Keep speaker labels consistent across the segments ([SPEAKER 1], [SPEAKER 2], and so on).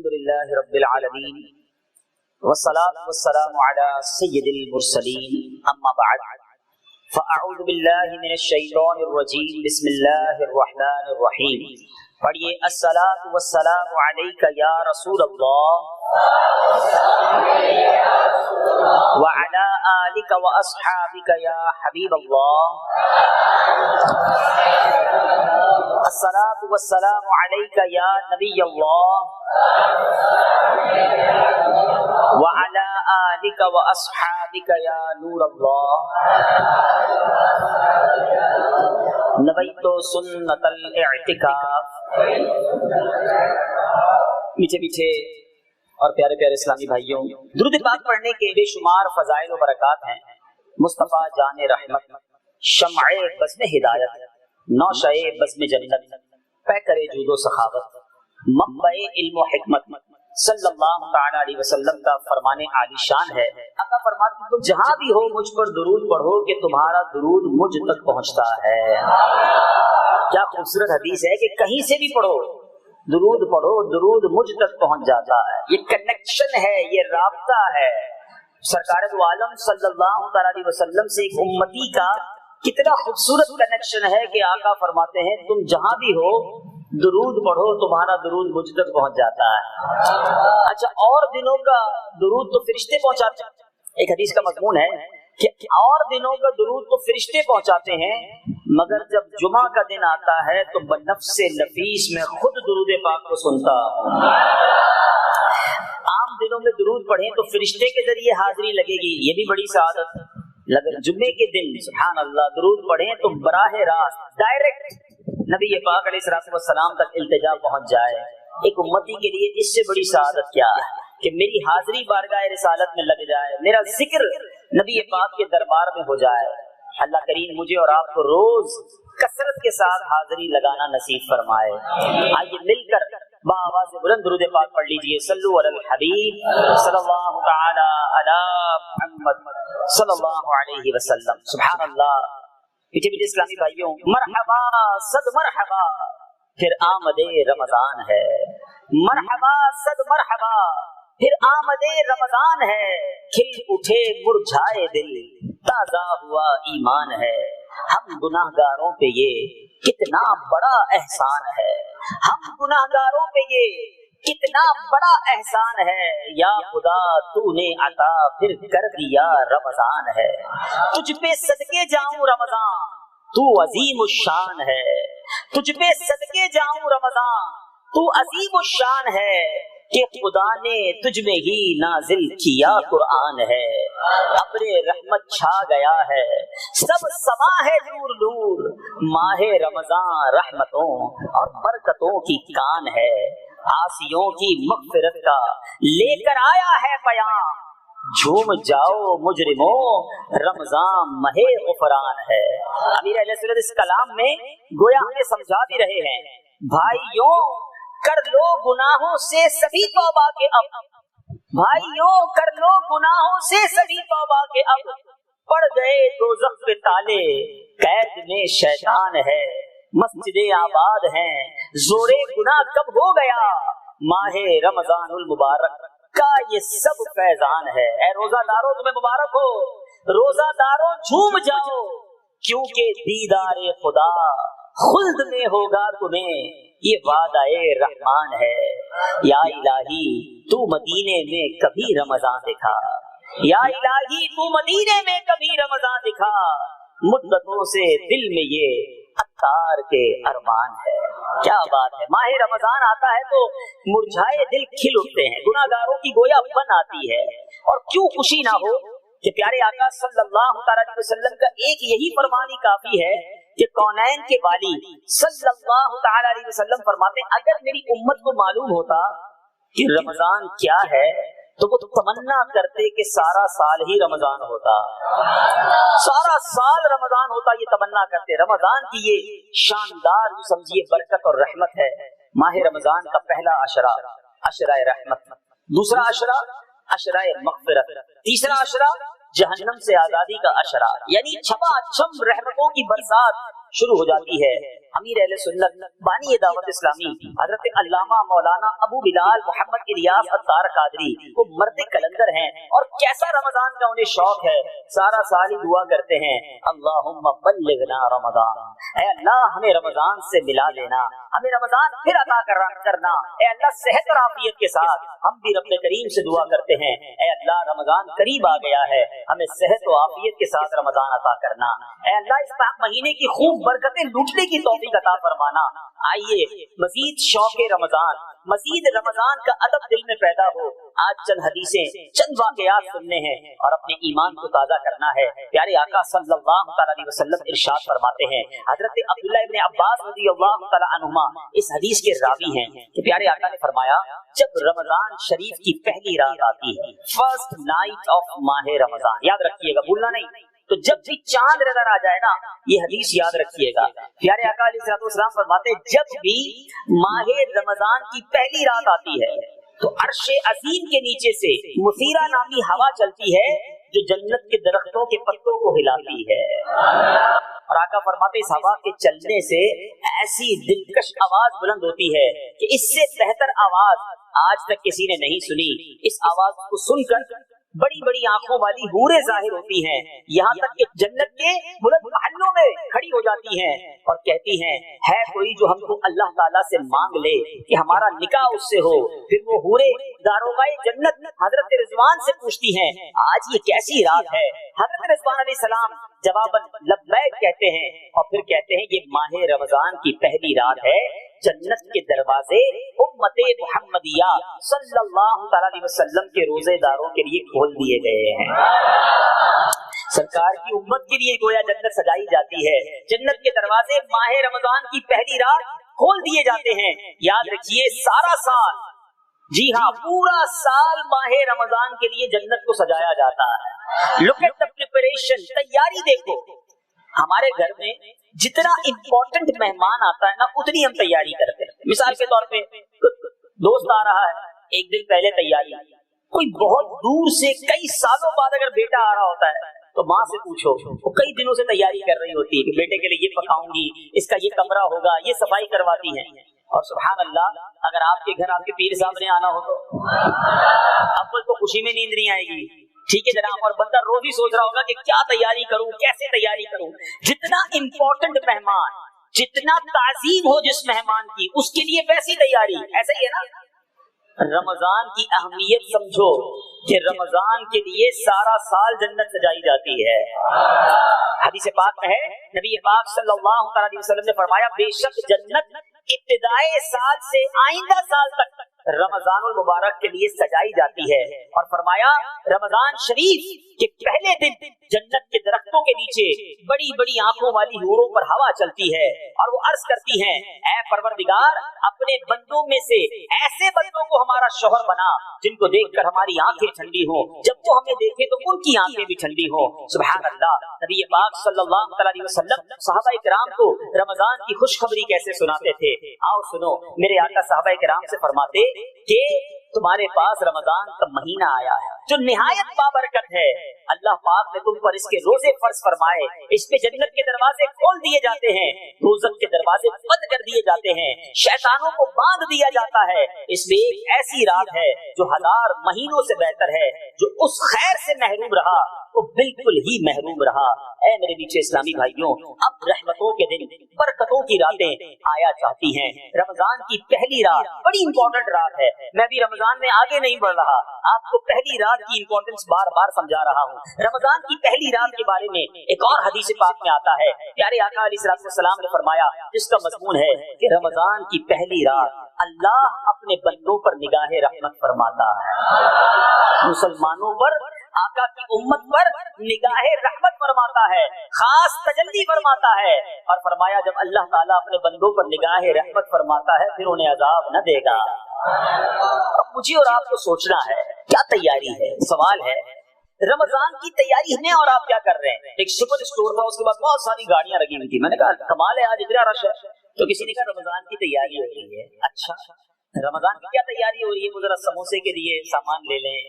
[SPEAKER 1] الحمدللہ رب العالمین والصلاة والسلام علی سید المرسلین اما بعد فاعوذ باللہ من الشیطان الرجیم بسم اللہ الرحمن الرحیم. پڑھیے الصلاة والسلام علیک یا رسول اللہ وعلی آلک واصحابک یا حبیب اللہ. الصلاة والسلام علیک یا نبی اللہ وعلی آلک واصحابک یا نور اللہ. نویت سنت الاعتکاف. میٹھے میٹھے اور پیارے پیارے اسلامی بھائیوں، درود پاک پڑھنے کے بے شمار فضائل و برکات ہیں. مصطفیٰ جان رحمت، شمع بزم ہدایت، نوشہ بزم جنت، پیکر جود و سخاوت، منبع علم و حکمت، صلی اللہ تعالی علیہ وسلم کا فرمان عالی شان ہے. آقا فرماتے ہیں تم جہاں بھی ہو مجھ پر درود پڑھو کہ تمہارا درود مجھ تک پہنچتا ہے. کیا خوبصورت حدیث ہے کہ کہیں سے بھی پڑھو، درود پڑھو، درود مجھ تک پہنچ جاتا ہے. یہ کنیکشن ہے، یہ رابطہ ہے. سرکار دو عالم صلی اللہ تعالی علیہ وسلم سے ایک امتی کا کتنا خوبصورت کنیکشن ہے کہ آقا فرماتے ہیں تم جہاں بھی ہو درود پڑھو، تمہارا درود مجھ تک پہنچ جاتا ہے. اچھا، اور دنوں کا درود تو فرشتے پہنچاتے ہیں. ایک حدیث کا مضمون ہے کہ اور دنوں کا درود تو فرشتے پہنچاتے ہیں، مگر جب جمعہ کا دن آتا ہے تو بنفس نفیس میں خود درود پاک کو سنتا ہوں. عام دنوں میں درود پڑھیں تو فرشتے کے ذریعے حاضری لگے گی، یہ بھی بڑی سعادت. جمعے کے دن سبحان اللہ درود پڑھیں تو براہ راست ڈائریکٹ نبی پاک علیہ الصلوۃ والسلام تک التجا پہنچ جائے. ایک امتی کے لیے اس سے بڑی سعادت کیا ہے کہ میری حاضری بارگاہ رسالت میں لگ جائے، میرا ذکر نبی پاک کے دربار میں ہو جائے. اللہ کریم مجھے اور آپ کو روز کثرت کے ساتھ حاضری لگانا نصیب فرمائے. آئیے مل کر بآواز بلند درود پاک پڑھ لیجئے. صلو علی الحبیب صلی اللہ تعالی علی محمد صلی اللہ علیہ وسلم. سبحان اللہ. میٹھے میٹھے اسلامی بھائیوں، مرحبا صد مرحبا، پھر آمد رمضان ہے. مرحبا صد مرحبا، پھر آمد رمضان ہے. کھل اٹھے مرجھائے دل، تازہ ہوا ایمان ہے. ہم گناہگاروں پہ یہ کتنا بڑا احسان ہے، ہم گناہگاروں پہ یہ کتنا بڑا احسان ہے. یا خدا تو نے عطا پھر کر دیا رمضان ہے. تجھ پہ صدقے جاؤں رمضان، تو عظیم الشان ہے. تجھ پہ صدقے جاؤں رمضان، تو عظیم الشان ہے. کہ خدا نے تجھ میں ہی نازل کیا قرآن ہے. ابر رحمت چھا گیا ہے، سب سما ہے نور نور. ماہ رمضان رحمتوں اور برکتوں کی کان ہے. عاصیوں کی مغفرت کا لے کر آیا ہے پیام. جھوم جاؤ مجرموں، رمضان ماہ غفران ہے. امیر اہل سنت اس کلام میں گویا ہمیں سمجھا بھی رہے ہیں، بھائیوں کر لو گناہوں سے سبھی توبہ کے اب. بھائیوں کر لو گناہوں سے سبھی توبہ کے اب. پڑ گئے دوزخ پہ تالے، قید میں شیطان ہے. مسجدیں آباد ہیں، زورے گناہ کب ہو گیا. ماہ رمضان المبارک کا یہ سب فیضان ہے. اے روزہ داروں تمہیں مبارک ہو، روزہ داروں جھوم جاؤ، کیونکہ دیدار خدا خلد میں ہوگا تمہیں، یہ وعدہ رحمان ہے. یا الہی تو مدینے میں کبھی رمضان دکھا، یا الہی تو مدینے میں کبھی رمضان دکھا. مدتوں سے دل میں یہ عطار کے ارمان ہے. کیا بات ہے، ماہ رمضان آتا ہے تو مرجھائے دل کھل اٹھتے ہیں، گناہگاروں کی گویا بن آتی ہے. اور کیوں خوشی نہ ہو کہ پیارے آقا صلی اللہ تعالی علیہ وسلم کا ایک یہی فرمان ہی کافی ہے کہ کونین کے والی صلی اللہ تعالی علیہ وسلم فرماتے ہیں اگر میری امت کو معلوم ہوتا کہ رمضان کیا ہے تو وہ تمنا کرتے کہ سارا سال ہی رمضان ہوتا، سارا سال رمضان ہوتا، یہ تمنا کرتے. رمضان کی یہ شاندار سمجھیے برکت اور رحمت ہے. ماہ رمضان کا پہلا عشرہ عشرہ رحمت، دوسرا عشرہ عشرہ مغفرت، تیسرا عشرہ جہنم سے آزادی کا عشرہ، یعنی چھپا چھم رحمتوں کی برسات शुरू हो जाती है। अमीर अहले सुन्नत बानी दावत इस्लामी हजरत अल्लामा मौलाना अबू बिलाल मोहम्मद इलियास अत्तार कादरी वो मर्द कलंदर हैं और कैसा रमजान का उन्हें शौक है, सारा साल ही दुआ करते हैं अल्लाहुम्मा बल्लिगना रमजान, ऐ अल्लाह हमें रमजान से मिला लेना, हमें रमजान फिर अता करना, ऐ अल्लाह सेहत और आफियत के साथ। हम भी रब्बे करीम से दुआ करते हैं ऐ अल्लाह रमजान करीब आ गया है, हमें सेहत और आफियत के साथ रमजान अता करना, ऐ अल्लाह इस महीने की खूब बरकतें लूटने की तौफीक अता फरमाना। आइए मजीद शौक़े रमजान, मजीद रमजान का अदब दिल में पैदा हो। आज चंद हदीसें, चंद वाक़यात सुनने हैं और अपने ईमान को ताज़ा करना है। प्यारे आका सल्लल्लाहु अलैहि वसल्लम इरशाद फरमाते हैं, हजरत अब्दुल्लाह इब्न अब्बास रज़ियल्लाहु तआला अन्हुमा इस हदीस के रावी हैं कि प्यारे आका ने फरमाया, जब रमजान शरीफ की पहली रात आती है, फर्स्ट नाइट ऑफ माह रमजान, याद रखिएगा, भूलना नहीं, तो जब भी चांद नजर आ जाए ना, ये हदीस याद रखिएगा। प्यारे आका अलैहिस्सलाम फरमाते, जब भी माह रमजान की पहली रात आती है तो अर्शे अजीम के नीचे से मुसीरा नामी हवा चलती है जो जन्नत के दरख्तों के पत्तों को हिलाती है। और आका फरमाते, इस हवा के चलने से ऐसी दिलकश आवाज बुलंद होती है कि इससे बेहतर आवाज आज तक किसी ने नहीं सुनी। इस आवाज को सुनकर बड़ी बड़ी आंखों वाली हूरें जाहिर होती हैं, यहाँ तक कि जन्नत के बुलंद महलों में खड़ी हो जाती हैं और कहती हैं, है कोई जो हमको अल्लाह ताला से मांग ले कि हमारा निकाह उससे हो। फिर वो हूरें दारोगाए जन्नत हजरत रिजवान से पूछती हैं, आज ये कैसी रात है? हजरत रिजवान अलैहिस्सलाम जवाबन लब्बैक कहते हैं और फिर कहते हैं, ये माह रमजान की पहली रात है, जन्नत के दरवाजे उम्मते मुहम्मदिया सल्लल्लाहु अलैहि वसल्लम के रोजेदारों के लिए खोल दिए गए हैं। सरकार की उम्मत के लिए गोया जन्नत सजाई जाती है, जन्नत के दरवाजे माह रमजान की पहली रात खोल दिए जाते हैं। याद रखिए, सारा साल, जी हाँ, पूरा साल माह रमजान के लिए जन्नत को सजाया जाता है। लुक एट द प्रिपरेशन, तैयारी देखो। हमारे घर में जितना इम्पोर्टेंट मेहमान आता है ना, उतनी हम तैयारी करते हैं। मिसाल के तौर पे दोस्त आ रहा है, एक दिन पहले तैयारी, कोई बहुत दूर से कई सालों बाद अगर बेटा आ रहा होता है तो माँ से पूछो, वो कई दिनों से तैयारी कर रही होती है कि बेटे के लिए ये पकाऊंगी, इसका ये कमरा होगा, ये सफाई करवाती है। और सुभान अल्लाह, अगर आपके घर आपके पीर साहब ने आना हो तो अव्वल तो खुशी में नींद नहीं आएगी, ठीक है जनाब, और बंदा रोज ही सोच रहा होगा कि क्या तैयारी करूं, कैसे तैयारी करूं। जितना इम्पोर्टेंट मेहमान, जितना ताजीम हो जिस मेहमान की, उसके लिए वैसी तैयारी। ऐसा ही है ना, रमजान की अहमियत समझो कि रमजान के लिए सारा साल जन्नत सजाई जाती है। हदीस पाक में है, नबी पाक सल्लल्लाहु अलैहि वसल्लम ने फरमाया, बेशक जन्नत इब्तिदाए साल से आइंदा साल तक रमजानुल मुबारक के लिए सजाई जाती है। और फरमाया, रमजान शरीफ के पहले दिन जन्नत के दरख्तों के नीचे बड़ी बड़ी आंखों वाली हूरों पर हवा चलती है और वो अर्ज करती हैं, ऐ परवरदिगार, अपने बंदों में से ऐसे बंदों को हमारा शौहर बना जिनको देखकर हमारी आंखें ठंडी हो, जब वो हमें देखे तो उनकी आंखें भी ठंडी हो। सुभान अल्लाह। नबी पाक सल्लल्लाहु अलैहि वसल्लम सहाबा इकराम को रमजान की खुशखबरी कैसे सुनाते थे, आओ सुनो। मेरे आका सहाबा इकराम से फरमाते कि तुम्हारे पास रमजान का महीना आया है जो निहायत बाबरकत है, अल्लाह पाक ने तुम पर इसके रोजे फर्ज फरमाए, इस पे जन्नत के दरवाजे खोल दिए जाते हैं, दोज़ख के दरवाजे बंद कर दिए जाते हैं, शैतानों को बांध दिया जाता है। इसमें एक ऐसी रात है जो 1000 महीनों से बेहतर है, जो उस खैर से महरूम रहा वो बिल्कुल ही महरूम रहा। ऐ मेरे नीचे इस्लामी भाइयों, अब रहमतों के दिन, बरकतों की रातें आया चाहती हैं। रमजान की पहली रात बड़ी इंपॉर्टेंट रात है। मैं भी रमजान में आगे नहीं बढ़ रहा, आपको पहली रात की इंपॉर्टेंस बार बार समझा रहा हूँ। रमजान की पहली रात के बारे में एक और हदीस पाक में आता है, प्यारे आका अलैहिस्सलाम ने फरमाया, जिसका मज़मून है कि रमजान की पहली रात अल्लाह अपने बंदों पर निगाहे रहमत फरमाता है, मुसलमानों पर, आका की उम्मत पर निगाहे रहमत फरमाता है, खास तजल्ली फरमाता है। और फरमाया, जब अल्लाह ताला अपने बंदों पर निगाहे रहमत फरमाता है फिर उन्हें अजाब न देगा। अब मुझे और आपको सोचना है, क्या तैयारी है? सवाल है, रमजान की तैयारी में और आप क्या कर रहे हैं? एक सुपर स्टोर था, उसके बाद बहुत सारी गाड़ियां लगी हुई थी। मैंने कहा कमाल है, आज इतना रश है। तो किसी ने कहा रमजान की तैयारी हो रही है। अच्छा, रमजान की क्या तैयारी हो रही है? वो जरा समोसे के लिए सामान ले लें,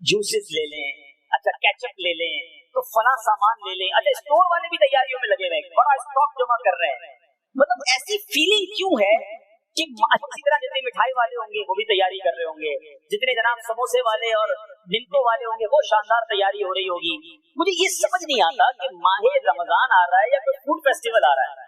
[SPEAKER 1] जूसेस ले लें, अच्छा केचप ले लें, तो फला सामान ले लें, अच्छा स्टोर वाले भी तैयारियों में लगे हुए हैं, बड़ा स्टॉक जमा कर रहे हैं। मतलब ऐसी फीलिंग क्यों है कि अच्छी तरह जितने मिठाई वाले होंगे वो भी तैयारी कर रहे होंगे, जितने जनाब समोसे वाले और निम्को वाले होंगे वो शानदार तैयारी हो रही होगी। मुझे ये समझ नहीं आता कि माहे रमजान आ रहा है या कोई फूड फेस्टिवल आ रहा है,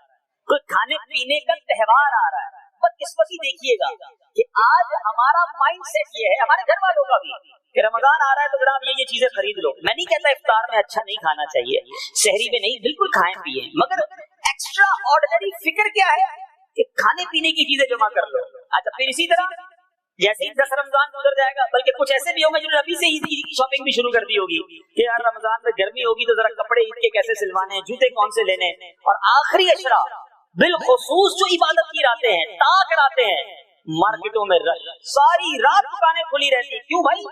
[SPEAKER 1] कोई खाने पीने का त्योहार आ रहा है। बदकिस्मती देखिएगा कि आज हमारा माइंड सेट ये है, हमारे घर वालों का भी, कि रमजान आ रहा है तो जनाब ये चीजें खरीद लो। मैं नहीं कहता इफ्तार में अच्छा नहीं खाना चाहिए, शहरी में नहीं, बिल्कुल खाएं पिए, मगर एक्स्ट्रा ऑर्डिनरी फिक्र क्या है कि खाने पीने की चीजें जमा कर लो। अच्छा फिर इसी तरह जैसे ही 10 रमजान गुजर जाएगा, बल्कि कुछ ऐसे भी होंगे जिन्होंने अभी से ईद की शॉपिंग भी शुरू कर दी होगी कि यार रमजान में गर्मी होगी तो जरा कपड़े ईद के कैसे सिलवाने, जूते कौन से लेने। और आखिरी अशरा बिलखुसूस जो इबादत की रातें हैं, ताक रातें हैं, मार्केटों में रश, सारी रात दुकानें खुली रहती। क्यों भाई?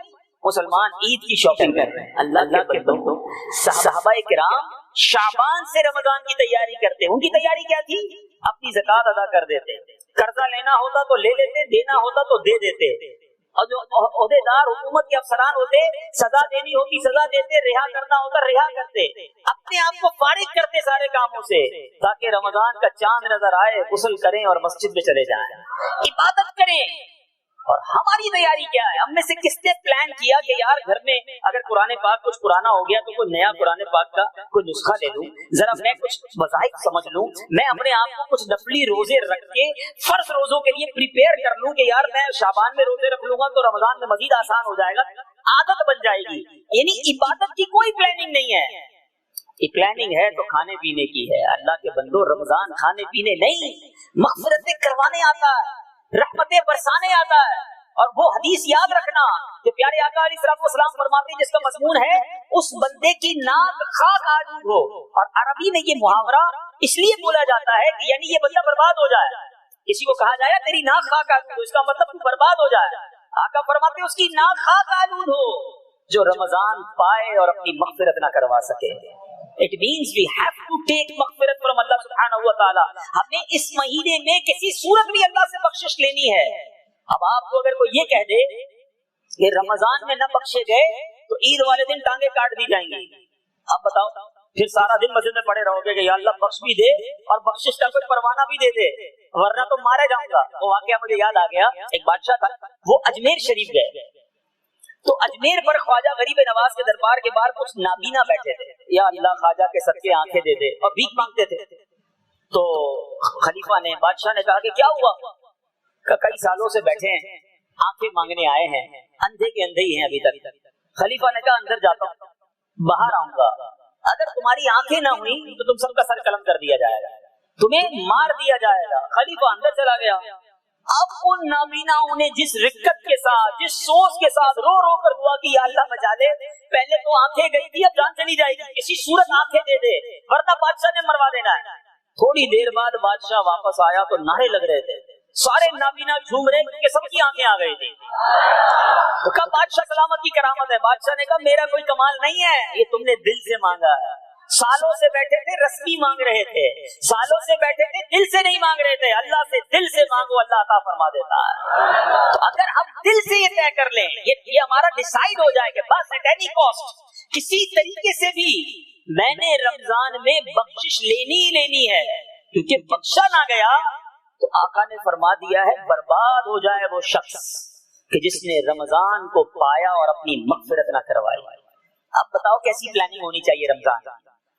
[SPEAKER 1] मुसलमान ईद की शॉपिंग कर रहे हैं। अल्लाह के बंदों, सहाबाए किराम शाबान से रमजान की तैयारी करते। उनकी तैयारी क्या थी? अपनी ज़कात अदा कर देते, कर्जा लेना होता तो ले लेते, देना होता तो दे देते, और जो ओहदेदार हुकूमत के अफसरान होते सजा देनी होती सजा देते, रिहा करना होता रिहा करते, अपने आप को फारिग करते सारे कामों से ताकि रमजान का चांद नजर आए, गुस्ल करें और मस्जिद में चले जाएं, इबादत करें। और हमारी तैयारी क्या है? हम में से किसने प्लान किया कि यार घर में अगर कुरान पाक कुछ पुराना हो गया तो कोई नया कुरान पाक का कोई नुस्खा ले लूं, जरा मैं कुछ मज़ाहिब समझ लूं, मैं अपने आप को कुछ नफली रोजे रख के फर्ज रोजों के लिए प्रिपेयर कर लूं कि यार मैं शाबान में रोजे रख लूंगा तो रमजान में मजीद आसान हो जाएगा, आदत बन जाएगी। यानी इबादत की कोई प्लानिंग नहीं है। ये प्लानिंग है तो खाने पीने की है। अल्लाह के बंदो, रमजान खाने पीने नहीं, मग़फ़िरतें करवाने आता है, रहमतें बरसाने आता है। और वो हदीस याद रखना कि प्यारे आका अलैहिस्सलाम फरमाते हैं जिसका मज़मून है उस बंदे की नाक खाक आलूद हो। और अरबी में ये मुहावरा इसलिए बोला जाता है कि यानी ये बंदा बर्बाद हो जाए। किसी को कहा जाए तेरी नाक खाक आलूद हो, इसका मतलब तू बर्बाद हो जाए। आका फरमाते उसकी नाक खाक आलूद हो जो रमजान पाए और अपनी मग़फ़िरत ना करवा सके। It means we have to take मग़फ़िरत from Allah सुब्हानहू व तआला। हमें इस महीने में किसी सूरत भी अल्लाह से बख्शिश लेनी है। अब आपको अगर कोई ये कह दे कि रमजान में न बख्शे गए तो ईद वाले दिन टांगे काट दी जाएंगी, अब बताओ फिर सारा दिन मस्जिद में पड़े रहोगे कि या अल्लाह बख्श भी दे और बख्शिश का कोई परवाना भी दे दे, वरना तो मारे जाऊंगा। वो वाकया मुझे याद आ गया, एक बादशाह था, वो अजमेर शरीफ गए तो अजमेर पर ख्वाजा गरीब नवाज के दरबार के बाहर कुछ नाबीना बैठे थे, या अल्लाह ख्वाजा के सदके आंखें दे दे, और भीख मांगते थे। तो खलीफा ने, बादशाह ने कहा कि क्या हुआ? कई सालों से बैठे हैं, आंखें मांगने आए हैं, अंधे के अंधे ही हैं अभी तक। खलीफा ने कहा अंदर जाता हूँ, बाहर आऊंगा, अगर तुम्हारी आंखें ना हुई तो तुम सबका सर कलम कर दिया जाएगा, तुम्हें मार दिया जाएगा। खलीफा अंदर चला गया। अब उन नाबीनाओं ने जिस रिक्कत के साथ, जिस सोच के साथ रो रो कर दुआ की, या अल्लाह बचा ले, पहले तो आंखें गई थी अब जान चली जाएगी, किसी सूरत आंखें दे दे वरना बादशाह ने मरवा देना है। थोड़ी देर बाद बादशाह वापस आया तो नारे लग रहे थे, सारे नाबीना झूम रहे क्योंकि सबकी आंखें आ गई थी। तो कहा बादशाह सलामत की करामत है। बादशाह ने कहा मेरा कोई कमाल नहीं है, ये तुमने दिल से मांगा है। सालों से बैठे थे, रस्मी मांग रहे थे, सालों से बैठे थे, दिल से नहीं मांग रहे थे। अल्लाह से दिल से मांगो, अल्लाह अता फरमा देता है। तो अगर हम दिल से ये तय कर लें, ये हमारा डिसाइड हो जाए कि बस एट एनी कॉस्ट किसी तरीके से भी मैंने रमजान में बख्शिश लेनी ही लेनी है, क्योंकि बख्शा ना गया तो आका ने फरमा दिया है बर्बाद हो जाए वो शख्स कि जिसने रमजान को पाया और अपनी मग़फ़िरत ना करवाई। अब बताओ कैसी प्लानिंग होनी चाहिए रमजान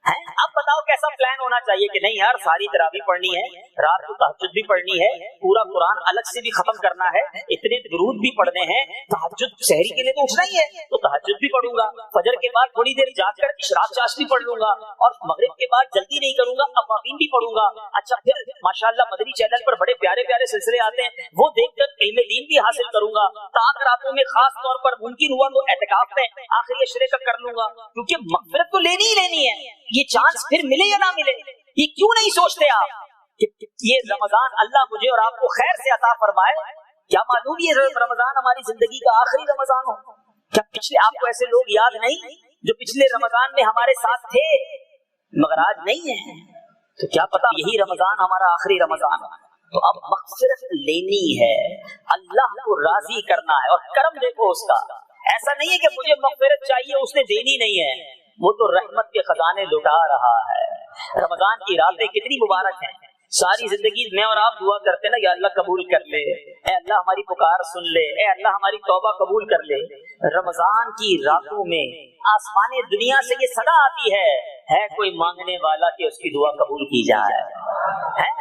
[SPEAKER 1] है? अब बताओ कैसा प्लान होना चाहिए कि नहीं यार सारी तरावी पढ़नी है, रात को तहज्जुद भी पढ़नी है, पूरा कुरान अलग से भी खत्म करना है, इतने दुरूद भी पढ़ने हैं, तहज्जुद सहरी के लिए तो उठना ही है तो तहज्जुद भी पढ़ूंगा, फजर के बाद थोड़ी देर जाकर इशराक चाश भी पढ़ लूंगा, और मगरिब के बाद जल्दी नहीं करूंगा, अवाबीन भी पढ़ूंगा। अच्छा फिर माशाअल्लाह मदनी चैनल पर बड़े प्यारे प्यारे सिलसिले आते हैं, वो देखकर इल्म दीन भी हासिल करूंगा। ताक रातों में खास तौर पर मुमकिन हुआ तो एतिकाफ में आखिरी अशरे का कर लूंगा, क्योंकि मग़फ़िरत तो लेनी ही लेनी है। ये चांस फिर मिले या ना मिले, ये क्यों नहीं सोचते आप कि ये रमजान अल्लाह मुझे और आपको खैर से अता फरमाए? क्या मालूम ये रमजान हमारी जिंदगी का आखिरी रमजान हो? क्या पिछले आपको ऐसे लोग याद नहीं जो पिछले रमजान में हमारे साथ थे मगर आज नहीं है? तो क्या पता यही रमजान हमारा आखिरी रमजान। तो अब मग़फ़िरत लेनी है, अल्लाह को राजी करना है, और करम देखो उसका ऐसा नहीं है कि मुझे मग़फ़िरत चाहिए उसने देनी नहीं है, वो तो रहमत के खजाने लुटा रहा है। रमजान की रातें कितनी मुबारक हैं, सारी जिंदगी मैं और आप दुआ करते ना, या अल्लाह कबूल कर ले, ए अल्लाह हमारी पुकार सुन ले, ए अल्लाह हमारी तौबा कबूल कर ले। रमजान की रातों में आसमाने दुनिया से ये सदा आती है कोई मांगने वाला कि उसकी दुआ कबूल की जाए,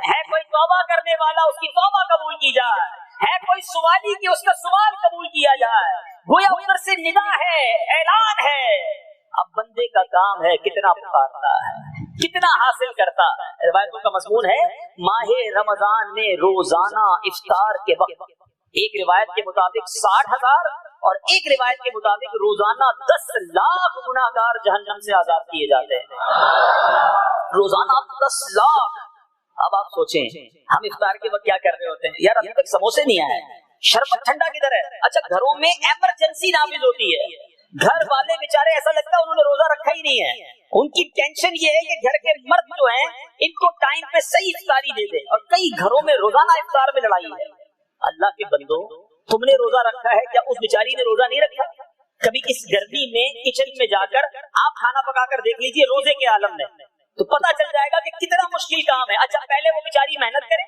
[SPEAKER 1] है कोई तौबा करने वाला उसकी तौबा कबूल की जाए, है कोई सवाली कि उसका सवाल कबूल किया जाए। गोया ऊपर से निदा है, ऐलान है। अब बंदे का काम है कितना पुकारता है, कितना हासिल करता है। रिवायतों का मज़मून है माहे रमजान में रोजाना इफ्तार के वक्त एक रिवायत के मुताबिक 60,000 और एक रिवायत के मुताबिक रोजाना 10 लाख गुनाहगार जहन्नम से आजाद किए जाते हैं। रोजाना 10 लाख। अब आप सोचें हम इफ्तार के वक्त क्या कर रहे होते हैं, यार अभी तक समोसे नहीं आए, शरबत ठंडा किधर है। अच्छा, घरों में इमरजेंसी नाफिज होती है, घर वाले बेचारे ऐसा लगता है उन्होंने रोजा रखा ही नहीं है, उनकी टेंशन ये है कि घर के मर्द जो हैं इनको टाइम पे सही इफ्तारी दे दे, और कई घरों में रोजाना इफ्तार में लड़ाई है। अल्लाह के बंदो, तुमने रोजा रखा है क्या? उस बेचारी ने रोजा नहीं रखा? कभी इस गर्मी में किचन में जाकर आप खाना पकाकर देख लीजिए रोजे के आलम में, तो पता चल जाएगा कि कितना मुश्किल काम है। अच्छा, पहले वो बेचारी मेहनत करे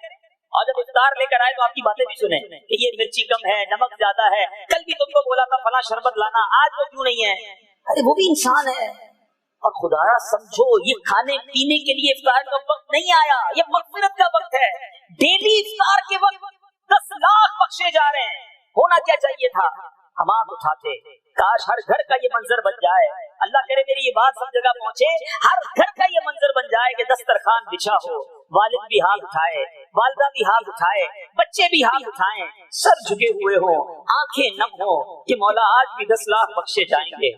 [SPEAKER 1] और जब इफ्तार लेकर आए तो आपकी बातें भी सुने कि ये मिर्ची कम है, नमक ज्यादा है, कल भी तुमको बोला था फला शरबत लाना, आज वो क्यों नहीं है। अरे वो भी इंसान है। और खुदारा समझो ये खाने पीने के लिए इफ्तार का वक्त नहीं आया, ये मग़फ़िरत का वक्त है। डेली इफ्तार के वक्त 10 लाख बख्शे जा रहे हैं। होना क्या चाहिए था, हम हाथ उठाते, काश हर घर का ये मंजर बन जाए। अल्लाह करे मेरी ये बात सब जगह पहुंचे, हर घर का ये मंजर बन जाए कि दस्तरखान बिछा हो, वालिद भी हाथ उठाए, वालिदा भी हाथ उठाए, बच्चे भी हाथ उठाएं, सर झुके हुए हो, आंखें नम हो कि मौला आज भी 10 लाख बख्शे जाएंगे।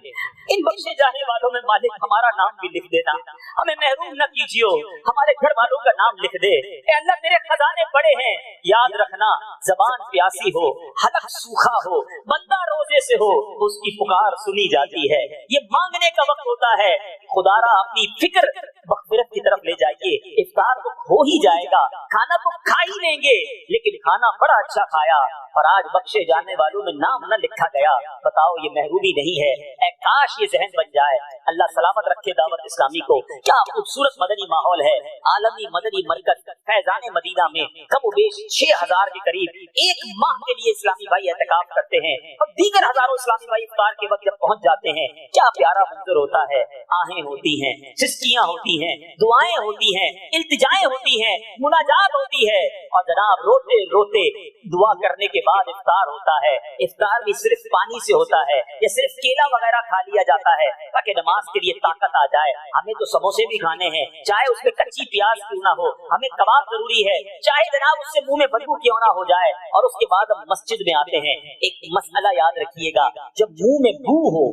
[SPEAKER 1] इन बख्शे जाने वालों में मालिक हमारा नाम भी लिख देना, हमें महरूम न कीजिए, हमारे घर वालों का नाम लिख दे। अल्लाह तेरे खजाने बड़े हैं, याद रखना ज़बान प्यासी हो, हलक सूखा हो, बंदा रोजे से हो, उसकी पुकार सुनी जाती है। ये मांगने का वक्त होता है। खुदारा अपनी फिक्र मग़फ़िरत की तरफ ले जाइए। इफ्तार तो हो ही जाएगा, खाना तो खा ही लेंगे, लेकिन खाना बड़ा अच्छा खाया और आज बख्शे जाने वालों में नाम न लिखा गया। बताओ ये महरूमी नहीं है? ऐ काश ये जहन बन जाए। अल्लाह सलामत रखे दावत इस्लामी को। क्या खूबसूरत मदनी माहौल है। आलमी मदनी मरकज फैजाने मदीना में कम बेश 6,000 के करीब एक माह के लिए इस्लामी भाई एहतिकाफ करते हैं, और दीगर हजारों इस्लामी भाई इफ्तार के वक्त जब पहुंच जाते हैं, क्या प्यारा मंजर होता है। आहें होती हैं, सिस्कियां होती हैं, दुआएं होती हैं, इल्तिजाएं होती हैं, मुनाजात होती है, और जनाब रोते रोते दुआ करने के बाद इफ्तार होता है। इफ्तार भी सिर्फ पानी से होता है या सिर्फ केला वगैरह खा लिया जाता है ताकि नमाज के लिए ताकत आ जाए। हमें तो समोसे भी खाने हैं, चाहे उसमें कच्ची प्याज क्यों ना हो, हमें कबाब जरूरी है, चाहे जनाब उससे मुंह में बदबू क्यों ना हो जाए। और उसके बाद हम मस्जिद में आते हैं। एक मसला याद रखिएगा, जब मुंह में बू हो,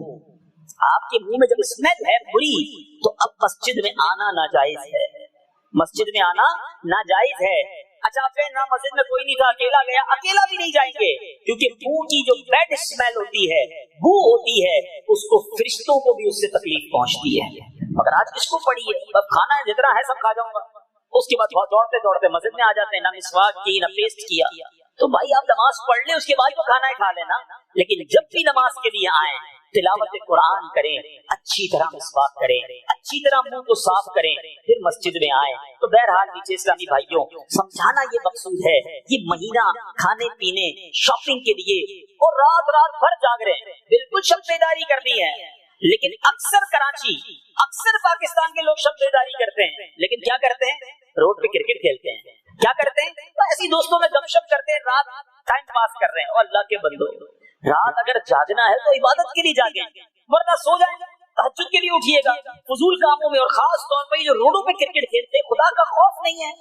[SPEAKER 1] आपके मुंह में जब स्मेल है बुरी, तो अब मस्जिद में आना नाजायज है, मस्जिद में आना नाजायज है। अच्छा, आप ना मस्जिद में कोई नहीं था, अकेला गया, अकेला भी नहीं जाएंगे, क्योंकि मुंह की जो बैड स्मेल होती है, बू होती है, उसको फरिश्तों को भी उससे तकलीफ पहुंचती है। मगर आज किसको पड़ी है, अब खाना जितना है सब खा जाऊंगा, उसके बाद दौड़ते दौड़ते मस्जिद में आ जाते हैं, ना मिसवाक की ना पेस्ट किया। तो भाई आप नमाज पढ़ ले, उसके बाद तो खाना खा लेना, लेकिन जब भी नमाज के लिए आए तिलावत कुरान करें, अच्छी तरह मिसवाक करें, अच्छी तरह मुंह को साफ करें, फिर मस्जिद में आए। तो बहरहाल नीचे इस्लामी भाइयों, समझाना ये मकसूद है, ये महीना खाने पीने शॉपिंग के लिए और रात रात भर जाग रहे हैं, बिल्कुल शब्देदारी करनी है। लेकिन अक्सर कराची, अक्सर पाकिस्तान के लोग शब्देदारी करते हैं, लेकिन क्या करते हैं, रोड पे क्रिकेट खेलते हैं, क्या करते हैं, तो ऐसी दोस्तों में गपशप करते हैं, रात टाइम पास कर रहे हैं। और अल्लाह के बंदो, रात अगर जागना है तो इबादत के लिए जागे, वरना सो जाएंगे, तहज्जुद के लिए उठिएगा। फजूल कामों में और खास तौर पर जो रोडों पे क्रिकेट खेलते हैं, खुदा का खौफ नहीं है,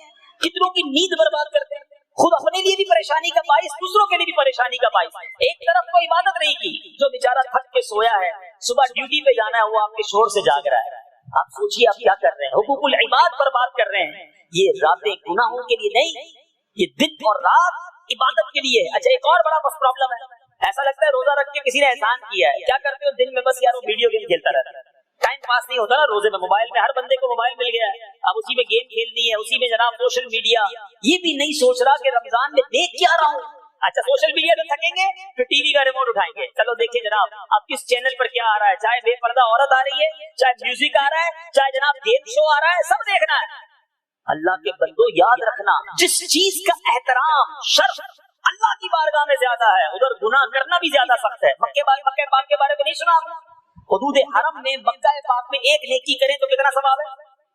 [SPEAKER 1] कितनों की नींद बर्बाद करते हैं, खुद अपने लिए भी परेशानी का बाइस, दूसरों के लिए भी परेशानी का बाइस। एक तरफ तो इबादत नहीं की, जो बेचारा थक के सोया है, सुबह ड्यूटी पे जाना है, वो आपके शोर से जाग रहा है। आप सोचिए आप क्या कर रहे हैं, हुकूकुल इबाद बर्बाद कर रहे हैं। ये रातें गुनाहों के लिए नहीं, ये दिन और रात इबादत के लिए। अच्छा, एक और बड़ा बस प्रॉब्लम है, ऐसा लगता है रोजा रख के किसी ने एहसान किया है। क्या करते हो दिन में, बस यार वो वीडियो गेम खेलता रहता है, टाइम पास नहीं होता ना रोजे में। मोबाइल में हर बंदे को मोबाइल मिल गया है, अब उसी में गेम खेलनी है, उसी में जनाब सोशल मीडिया। ये भी नहीं सोच रहा कि रमजान में देख क्या रहा हूँ, अच्छा सोशल मीडिया से थकेंगे फिर टीवी का रिमोट उठाएंगे, चलो देखिए जनाब अब किस चैनल पर क्या आ रहा है, चाहे बेपर्दा औरत आ रही है, चाहे म्यूजिक आ रहा है, चाहे जनाब गेम शो आ रहा है, सब देखना है। अल्लाह के बंदो याद रखना, जिस चीज का एहतराम शर्फ अल्लाह की बारगाह में ज्यादा है उधर गुनाह करना भी ज्यादा सख्त है। मक्के पाक के बारे में नहीं सुना आपने? हुदूद हरम में मक्का पाक में एक नेकी करें तो कितना सवाब है?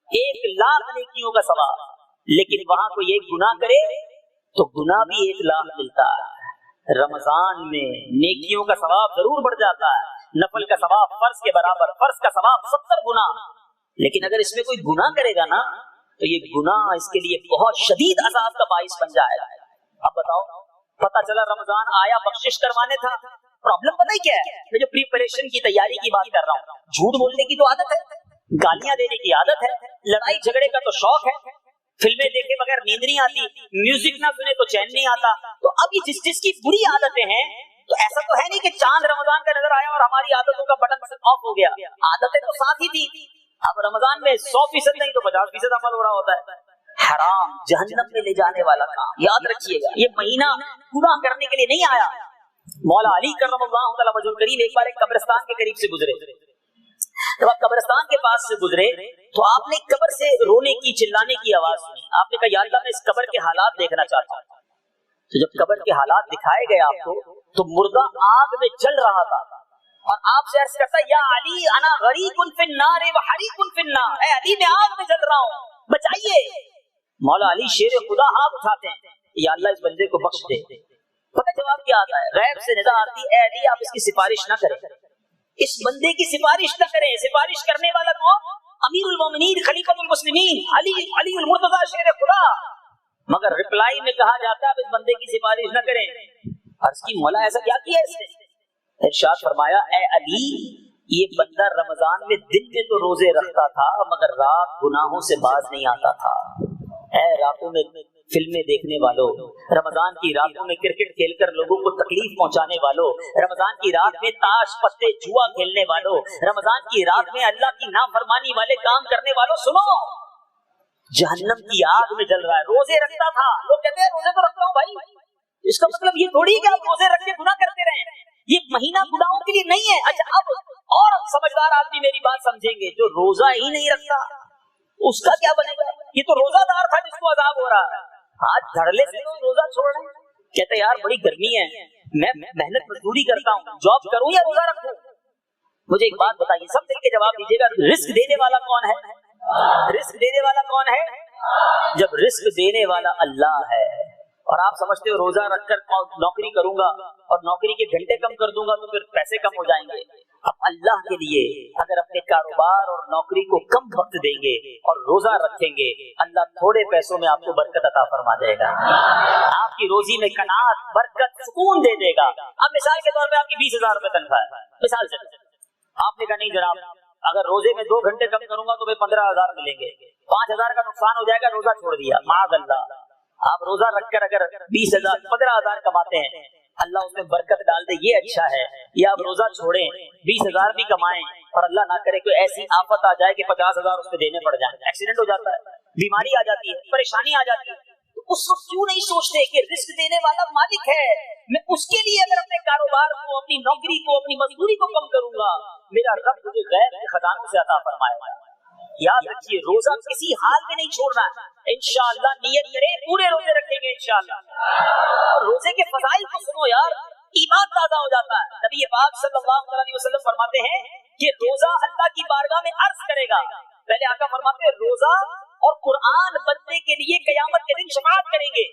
[SPEAKER 1] 1,00,000 नेकियों का सवाब। लेकिन वहां कोई एक गुनाह करे तो गुनाह भी 1,00,000 मिलता है। रमजान में नेकियों का सवाब जरूर बढ़ जाता है, नफल का सवाब फर्ज के बराबर, फर्ज का सवाब 70 गुना। लेकिन अगर इसमें कोई गुनाह करेगा ना तो ये गुनाह इसके लिए बहुत शदीद अजाब का बाइस बन जाएगा। अब बताओ, पता चला रमजान आया बख्शिश करवाने था, प्रॉब्लम पता ही क्या है? मैं जो प्रिपरेशन की तैयारी की बात कर रहा हूँ, झूठ बोलने की तो आदत है, गालियां देने की आदत है, लड़ाई झगड़े का तो शौक है, फिल्में देखे बगैर नींद नहीं आती, म्यूजिक ना सुने तो चैन नहीं आता। तो अब ये जिस जिसकी बुरी आदतें हैं, तो ऐसा तो है नहीं कि चांद रमजान का नजर आया और हमारी आदतों का बटन ऑफ हो गया, आदतें तो साथ ही थी। अब रमजान में 100% नहीं तो 50% अमल हो रहा होता है। हराम जहन्नम में ले जाने वाला काम, याद रखिएगा। ये महीना गुनाह करने के लिए नहीं आया। मौला अली करमल्लाहु तआला वजहुल करीम एक बार एक कब्रिस्तान के करीब से गुजरे। जब आप कब्रिस्तान के पास से गुजरे तो आपने कब्र से रोने की चिल्लाने की आवाज सुनी। आपने कहा या अल्लाह मैं इस कब्र के हालात देखना चाहता हूँ। तो जब कब्र के हालात दिखाए गए आपको तो मुर्दा आग में जल रहा था और आपसे अर्ज करता या अली अना गरीकुन फिन्नार व हरीकुन फिन्नार, ऐ अली मैं आग में जल रहा हूँ, बचाइए। मौला अली शेर खुदा हाथ उठाते हैं, या अल्लाह इस बंदे को बख्श दे। पता जवाब क्या आता है? गैब से निदा आती है, ऐ अली आप इसकी सिफारिश न करें, इस बंदे की सिफारिश न करें। सिफारिश करने वाला कौन? अमीरुल मोमिनीन खलीफतुल मुस्लिमीन अलीउल मुर्तजा शेर खुदा। मगर रिप्लाई में कहा जाता है इस बंदे की सिफारिश न करें। अर्ज की मौला ऐसा क्या किया इसने? इरशाद फरमाया ऐ अली ये बंदा रमजान में दिन में तो रोजे रखता था मगर रात गुनाहों से बाज नहीं आता था। ऐ रातों में फिल्में देखने वालों, रमजान की रातों में क्रिकेट खेलकर लोगों को तकलीफ पहुंचाने वालों, रमजान की रात में ताश पत्ते जुआ खेलने वालों, रमजान की रात में अल्लाह की नाफरमानी वाले काम करने वालों, सुनो जहन्नम की आग में जल रहा है। रोजे रखता था, लोग कहते हैं रोजे तो रखता हूँ भाई, इसका मतलब ये थोड़ी कि आप रोजे रख के गुनाह करते रहे, ये महीना गुनाहों के लिए नहीं है। अच्छा अब और समझदार आदमी मेरी बात समझेंगे, जो रोजा ही नहीं रखता उसका क्या बनेगा? ये तो रोजादार था जिसको अजाब हो रहा है, आज धड़ल्ले से लोग रोजा छोड़ रहे हैं। कहते यार बड़ी गर्मी है, मैं मेहनत मजदूरी करता हूँ, जॉब करूँ या रोजा रखूं? मुझे एक बात बताइए, सब मिल के जवाब दीजिएगा, रिस्क देने वाला कौन है? रिस्क देने वाला कौन है? जब रिस्क देने वाला अल्लाह है और आप समझते हो रोजा रखकर नौकरी करूंगा और नौकरी के घंटे कम कर दूंगा तो फिर पैसे कम हो जाएंगे। अब अल्लाह के लिए अगर अपने कारोबार और नौकरी को कम वक्त देंगे और रोजा रखेंगे, अल्लाह थोड़े पैसों में आपको बरकत अता फरमा देगा, आपकी रोजी में कनात बरकत सुकून दे देगा। अब मिसाल के तौर पे आपकी 20,000 रुपए तनख्वाह है, मिसाल से आपने कहा नहीं जनाब अगर रोजे में 2 घंटे कम करूंगा तो 15,000 मिलेंगे, 5,000 का नुकसान हो जाएगा, रोजा छोड़ दिया। माअल्लाह आप रोजा रखकर अगर 20,000 15,000 कमाते हैं, अल्लाह उसमें बरकत डाल दे, ये अच्छा है। या आप रोजा छोड़ें 20,000 भी कमाएं और अल्लाह ना करे कोई ऐसी आफत आ जाए कि 50,000 उसमें देने पड़ जाए, एक्सीडेंट हो जाता है, बीमारी आ जाती है, परेशानी आ जाती है, तो उस वक्त क्यों नहीं सोचते कि रिस्क देने वाला मालिक है, मैं उसके लिए अगर अपने कारोबार को, अपनी नौकरी को, अपनी मजदूरी को कम करूंगा, मेरा रब मुझे गैर के खजानों से अता फरमाएगा। याद रखिए रोजा किसी हाल में नहीं छोड़ना है, इंशाअल्लाह नियत करें पूरे रोजे रखेंगे इंशाअल्लाह। रोजे के फजाइल को सुनो यार, ईमान ताजा हो जाता है। नबी पाक सल्लल्लाहु अलैहि वसल्लम फरमाते हैं कि रोजा अल्लाह की बारगाह में अर्ज करेगा। पहले आका फरमाते हैं रोजा और कुरान बंदे के लिए क़यामत के दिन शफाअत करेंगे।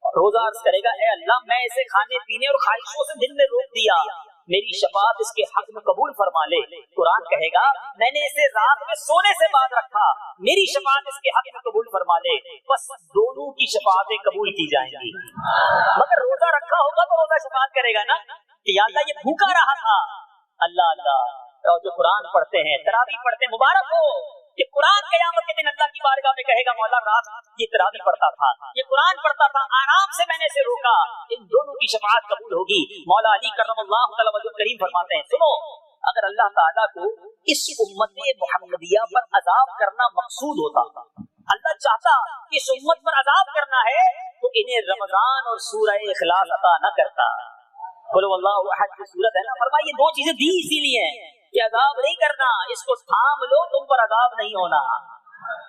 [SPEAKER 1] रोजा अर्ज करेगा ए अल्लाह मैं इसे खाने पीने और ख्वाहिशों से दिन में रोक दिया, मेरी शफाअत इसके हक में कबूल फरमा ले। कुरान कहेगा मैंने इसे रात में सोने से बाद रखा, मेरी शफाअत इसके हक में कबूल फरमा ले। बस दोनों की शफाअतें कबूल की जाएंगी। मगर रोजा रखा होगा तो रोजा शफाअत करेगा ना कि या अल्लाह ये भूखा रहा था, अल्लाह अल्लाह। और जो कुरान पढ़ते हैं, तरावी पढ़ते हैं, मुबारक हो कि कुरान क़यामत के दिन अल्लाह की बारगाह में कहेगा मौला रात ये तरावी पढ़ता था, ये कुरान पढ़ता था, आराम से मैंने इसे रोका, इन दोनों की शफाअत कबूल होगी। मौला अली करमल्लाहु तआला वजहुल करीम फरमाते हैं सुनो अगर अल्लाह ताला को इस उम्मत मुहम्मदिया पर अजाब करना मकसूद होता, अल्लाह चाहता कि इस उम्मत पर अजाब करना है तो इन्हें रमजान और सूरह इखलास अता न करता। कुल वल्लाहु अहद की सूरत है ना, फरमाइए दो चीजें दी इसीलिए हैं कि अजाब नहीं करना, इसको थाम लो, तुम पर अजाब नहीं होना।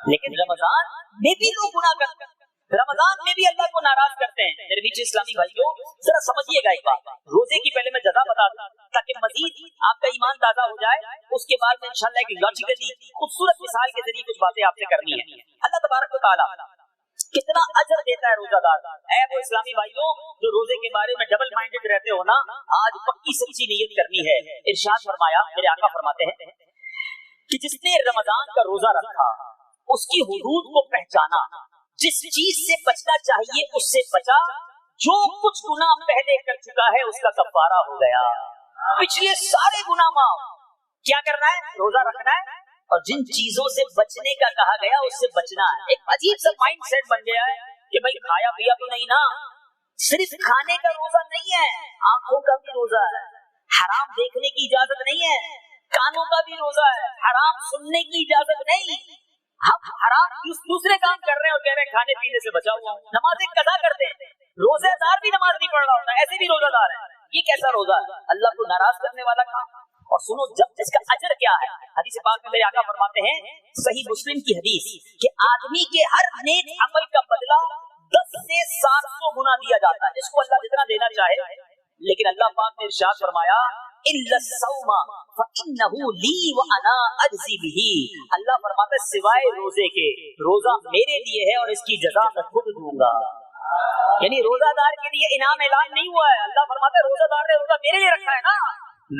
[SPEAKER 1] लेकिन रमजान में भी लोग गुनाह करते हैं, रमजान में भी अल्लाह को नाराज करते हैं। मेरे नीचे इस्लामी भाइयों जरा समझिएगा एक बात, रोजे की पहले मैं जज़ा बता दूं ताकि मजीद आपका ईमान ताजा हो जाए। उसके बाद में इंशाल्लाह एक लॉजिकली खूबसूरत मिसाल के जरिए कुछ बातें आपसे करनी है। अल्लाह तबारक व तआला कितना अजर देता है रोजादार। ऐ वो इस्लामी भाइयों जो रोजे के बारे में डबल माइंडेड रहते हो ना, आज पक्की सच्ची नीयत करनी है। इरशाद फरमाया, मेरे आका फरमाते हैं कि जिसने रमजान का रोजा रखा, उसकी हुदूद को पहचाना, जिस चीज से बचना चाहिए उससे बचा, जो कुछ गुनाह पहले कर चुका है उसका कफारा हो गया, पिछले सारे गुनाह माफ। क्या करना है? रोजा रखना है और जिन चीजों से बचने का कहा गया उससे बचना है। एक अजीब सा माइंड सेट बन गया है कि भाई खाया पिया तो नहीं ना, सिर्फ खाने का रोजा नहीं है, आंखों का भी रोजा है, हराम देखने की इजाजत नहीं है, कानों का भी रोजा है, हराम सुनने की इजाजत नहीं। हम हराम दूसरे काम कर रहे हैं और कह रहे हैं खाने पीने से बचा हुआ। नमाजें कदा करते हैं, रोजेदार भी नमाज नहीं पढ़ रहा होता, ऐसे भी रोजादार है। ये कैसा रोजा है? अल्लाह को नाराज करने वाला काम। और सुनो जब इसका अजर क्या है, हदीस पाक में मेरे आका फरमाते हैं, सही मुस्लिम की हदीस, कि आदमी के हर नेक अमल का बदला 10 से 700 गुना दिया जाता है, जिसको अल्लाह जितना देना चाहे। लेकिन अल्लाह पाक ने इरशाद फरमाया, इल्ला सौमा फइन्नहु ली व अना अजज़ी बिही। अल्लाह फरमाता है सिवाय रोजे के, रोजा मेरे लिए है और इसकी जज़ा मैं खुद दूंगा। यानी रोजादार के लिए इनाम ऐलान नहीं हुआ है। अल्लाह फरमाता है रोजादार ने रोजा मेरे लिए रखा है ना,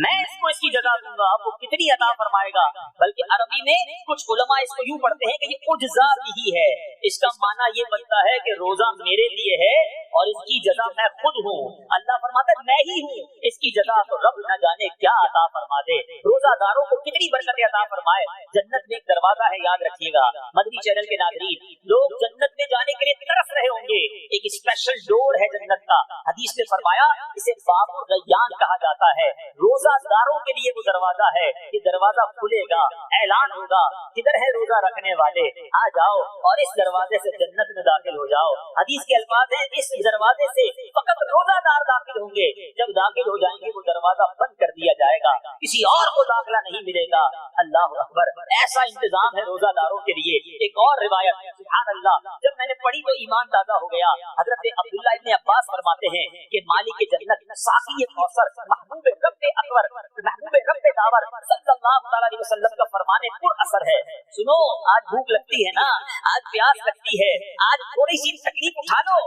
[SPEAKER 1] मैं इसको इसकी जज़ा दूंगा। अब वो कितनी अता फरमाएगा। बल्कि अरबी में कुछ उलमा इसको यूं पढ़ते हैं कि ये उज्जा भी है। इसका माना ये बनता है कि रोजा मेरे लिए है और इसकी जज़ा मैं खुद हूँ। अल्लाह फरमाता है मैं ही हूँ, इसकी जज़ा तो रब न जाने क्या अता फरमा दे। रोजादारों को कितनी बरकतें अता फरमाए। जन्नत में एक दरवाजा है, याद रखिएगा मदनी चैनल के नाज़रीन, लोग जन्नत में जाने के लिए तरस रहे होंगे। एक स्पेशल डोर है जन्नत का, हदीस में फरमाया इसे बाबुर रय्यान कहा जाता है। रोजादारों के लिए वो दरवाजा है, ये दरवाजा खुलेगा, ऐलान होगा, किधर है रोजा रखने वाले, आ जाओ और इस दरवाजे से जन्नत में दाखिल हो जाओ। हदीस के अल्फाज हैं, इस दरवाजे से फकत रोजादार दाखिल होंगे, जब दाखिल हो जाएंगे वो दरवाजा बंद कर दिया जाएगा, किसी और को दाखिला नहीं मिलेगा। अल्लाह अकबर, ऐसा इंतजाम है रोजादारों के लिए। एक और रिवायत, सुभान अल्लाह, जब मैंने पढ़ी तो ईमान ताजा हो गया। हजरत अब्दुल्लाह इब्न अब्बास फरमाते हैं कि मालिक जन्नत साकी कौसर महबूब रब्बे अकबर महबूब रब्बे दावर सल्लल्लाहु अलैहि वसल्लम का फरमाने पुर असर है। सुनो, आज भूख लगती है ना, आज प्यास लगती है, आज थोड़ी सी तकलीफ उठा लो,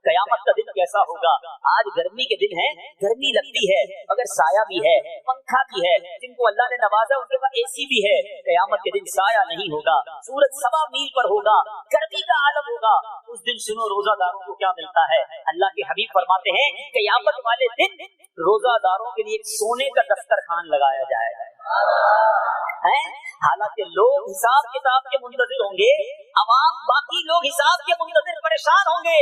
[SPEAKER 1] कयामत का दिन कैसा होगा। आज गर्मी के दिन है, गर्मी लगती है, मगर साया भी है, पंखा भी है, जिनको अल्लाह ने नवाजा उनके पास एसी भी है। कयामत के दिन साया नहीं होगा, सूरज 1.25 मील पर होगा, गर्मी का आलम होगा। उस दिन सुनो रोजादारों को क्या मिलता है। अल्लाह के हबीब फरमाते हैं कयामत वाले दिन रोजादारों के लिए सोने का दस्तरखान लगाया जाएगा। हालांकि लोग हिसाब किताब के मुंतजिर होंगे, अवाम बाकी लोग हिसाब के मुंतजिर परेशान होंगे,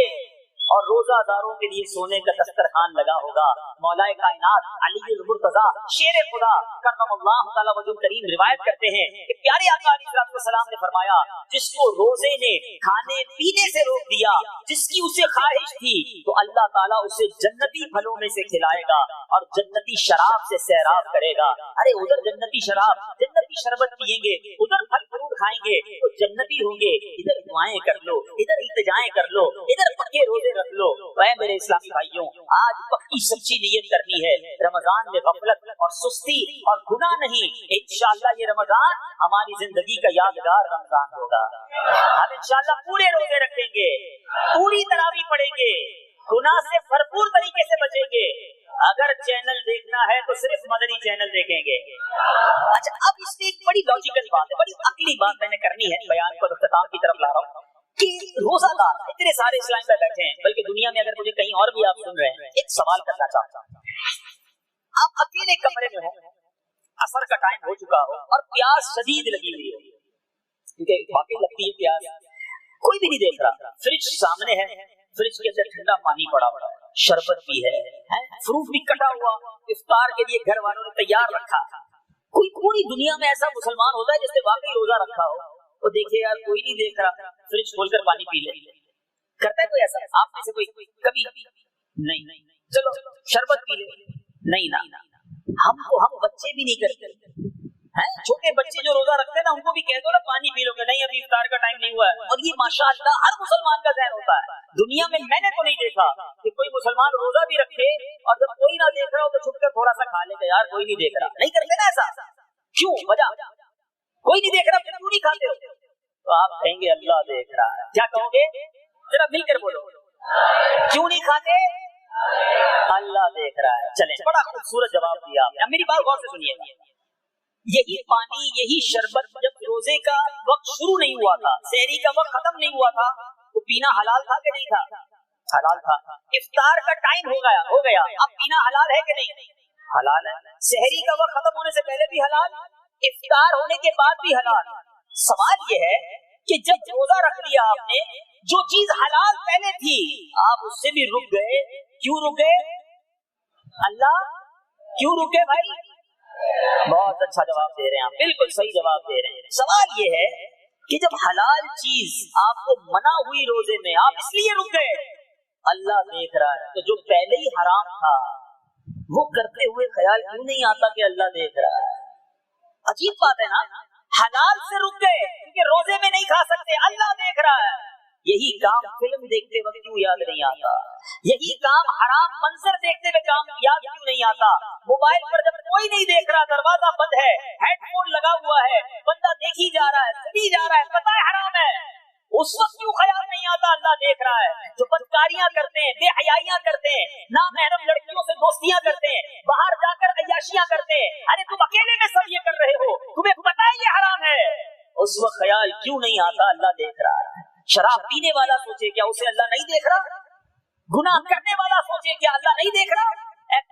[SPEAKER 1] और रोजादारों के लिए सोने का दस्तरखान लगा होगा। मौलाए कायनात अली मुर्तजा शेर खुदा करमल्लाहु तआला वजहुल करीम रिवायत करते हैं कि प्यारे आका अलैहि सलाम ने फरमाया, जिसको रोजे ने खाने पीने से रोक दिया, जिसकी उसे ख्वाहिश थी, तो अल्लाह ताला उसे जन्नती फलों में से खिलाएगा और जन्नती शराब से सैराब करेगा। अरे उधर जन्नती शराब, जन्नती शरबत पिएंगे, उधर फल फ्रूट खाएंगे तो जन्नती होंगे। इधर दुआएं कर लो, इधर इल्तिजाएं कर लो, इधर पक्के रोजे रख लो। मेरे इस्लामी भाइयों, आज पक्की सच्ची नियत करनी है। रमजान में गफलत और सुस्ती और गुनाह नहीं, इंशाअल्लाह ये रमजान हमारी जिंदगी का यादगार रमजान होगा। हम इंशाअल्लाह पूरे रोजे रखेंगे, पूरी तरावी पढ़ेंगे, गुनाह से भरपूर तरीके से बचेंगे। अगर चैनल देखना है तो सिर्फ मदनी चैनल देखेंगे। अच्छा, अब इसमें एक बड़ी लॉजिकल बात है, बड़ी अकली बात मैंने करनी है, बयान को इख्तिताम की तरफ ला रहा हूँ कि रोजादार इतने सारे इस्लाम में बैठे हैं, बल्कि दुनिया में अगर मुझे कहीं और भी आप सुन रहे हैं, एक सवाल करना चाहता हूँ। आप अकेले कमरे में हो, असर का टाइम हो चुका हो और प्यास शदीद लगी हुई हो, क्योंकि वाकई लगती है प्यास, कोई भी नहीं देख रहा, फ्रिज सामने है, फ्रिज के अंदर ठंडा पानी पड़ा हुआ है, शरबत भी है, फ्रूट भी कटा हुआ, इफ्तार के लिए घर वालों ने तैयार रखा। कोई पूरी दुनिया में ऐसा मुसलमान होता है जिसने वाकई रोजा रखा हो? तो देखिए यार कोई नहीं देख रहा, फ्रिज खोलकर पानी पी ले, करता है कोई ऐसा? आप में से कोई कभी? नहीं। चलो शरबत पी ले, नहीं ना, हम बच्चे भी नहीं करते हैं। छोटे बच्चे जो रोजा रखते हैं ना, उनको भी कह दो ना पानी पी लो, कि नहीं अभी इफ्तार का टाइम नहीं हुआ है। और ये माशाअल्लाह हर मुसलमान का ज़हन होता है। दुनिया में मैंने तो नहीं देखा कि कोई मुसलमान रोजा भी रखे और जब कोई ना देख रहा हो तो छुपकर थोड़ा सा खा लेते, यार कोई नहीं देख रहा। नहीं करते ना ऐसा? क्यों? वजह कोई नहीं देख रहा, क्यों नहीं खाते हो? तो आप कहेंगे अल्लाह देख रहा है। क्या कहोगे? जरा मिलकर बोलो, क्यों नहीं खाते? अल्लाह देख रहा है। चलें, बड़ा खूबसूरत जवाब दिया आपने। मेरी बात गौर से सुनिए। यही पानी, यही शरबत जब रोजे का वक्त शुरू नहीं हुआ था, सहरी का वक्त खत्म नहीं हुआ था, तो पीना हलाल था कि नहीं था? हलाल था। इफ्तार का टाइम हो गया, अब पीना हलाल है कि नहीं? हलाल है। सहरी का वक्त खत्म होने से पहले भी हलाल, इफ्तार होने के बाद भी हलाल। सवाल ये है कि जब रोजा रख लिया आपने, जो चीज हलाल पहले थी आप उससे भी रुक गए, क्यों रुक गए? अल्लाह क्यों रुके भाई? बहुत अच्छा जवाब दे रहे हैं आप, बिल्कुल सही जवाब दे रहे हैं। सवाल ये है कि जब हलाल चीज आपको मना हुई रोजे में, आप इसलिए रुक गए, अल्लाह देख रहा है, तो जो पहले ही हराम था वो करते हुए ख्याल क्यों नहीं आता कि अल्लाह देख रहा है? अजीब बात है ना। हलाल से रुक गए क्योंकि रोजे में नहीं खा सकते, अल्लाह देख रहा है। यही काम फिल्म देखते वक्त क्यों याद नहीं आता? यही काम हराम मंजर देखते हुए काम याद क्यों नहीं आता? मोबाइल पर जब कोई नहीं देख रहा, दरवाजा बंद है, हेडफोन लगा हुआ है, बंदा देखी जा रहा है, सुनी जा रहा है, पता है हराम है, उस वक्त क्यों ख्याल नहीं आता अल्लाह देख रहा है? जो बदकारियां करते हैं, बेहयाइयां करते हैं, नामहरम लड़कियों से दोस्तियां करते हैं, बाहर जाकर अय्याशियां करते हैं, अरे तुम अकेले में सब ये कर रहे हो, तुम्हें पता है ये हराम है, उस वक्त ख्याल क्यों नहीं आता अल्लाह देख रहा है? शराब पीने वाला सोचे क्या उसे अल्लाह नहीं देख रहा? गुनाह करने वाला सोचे क्या अल्लाह नहीं देख रहा?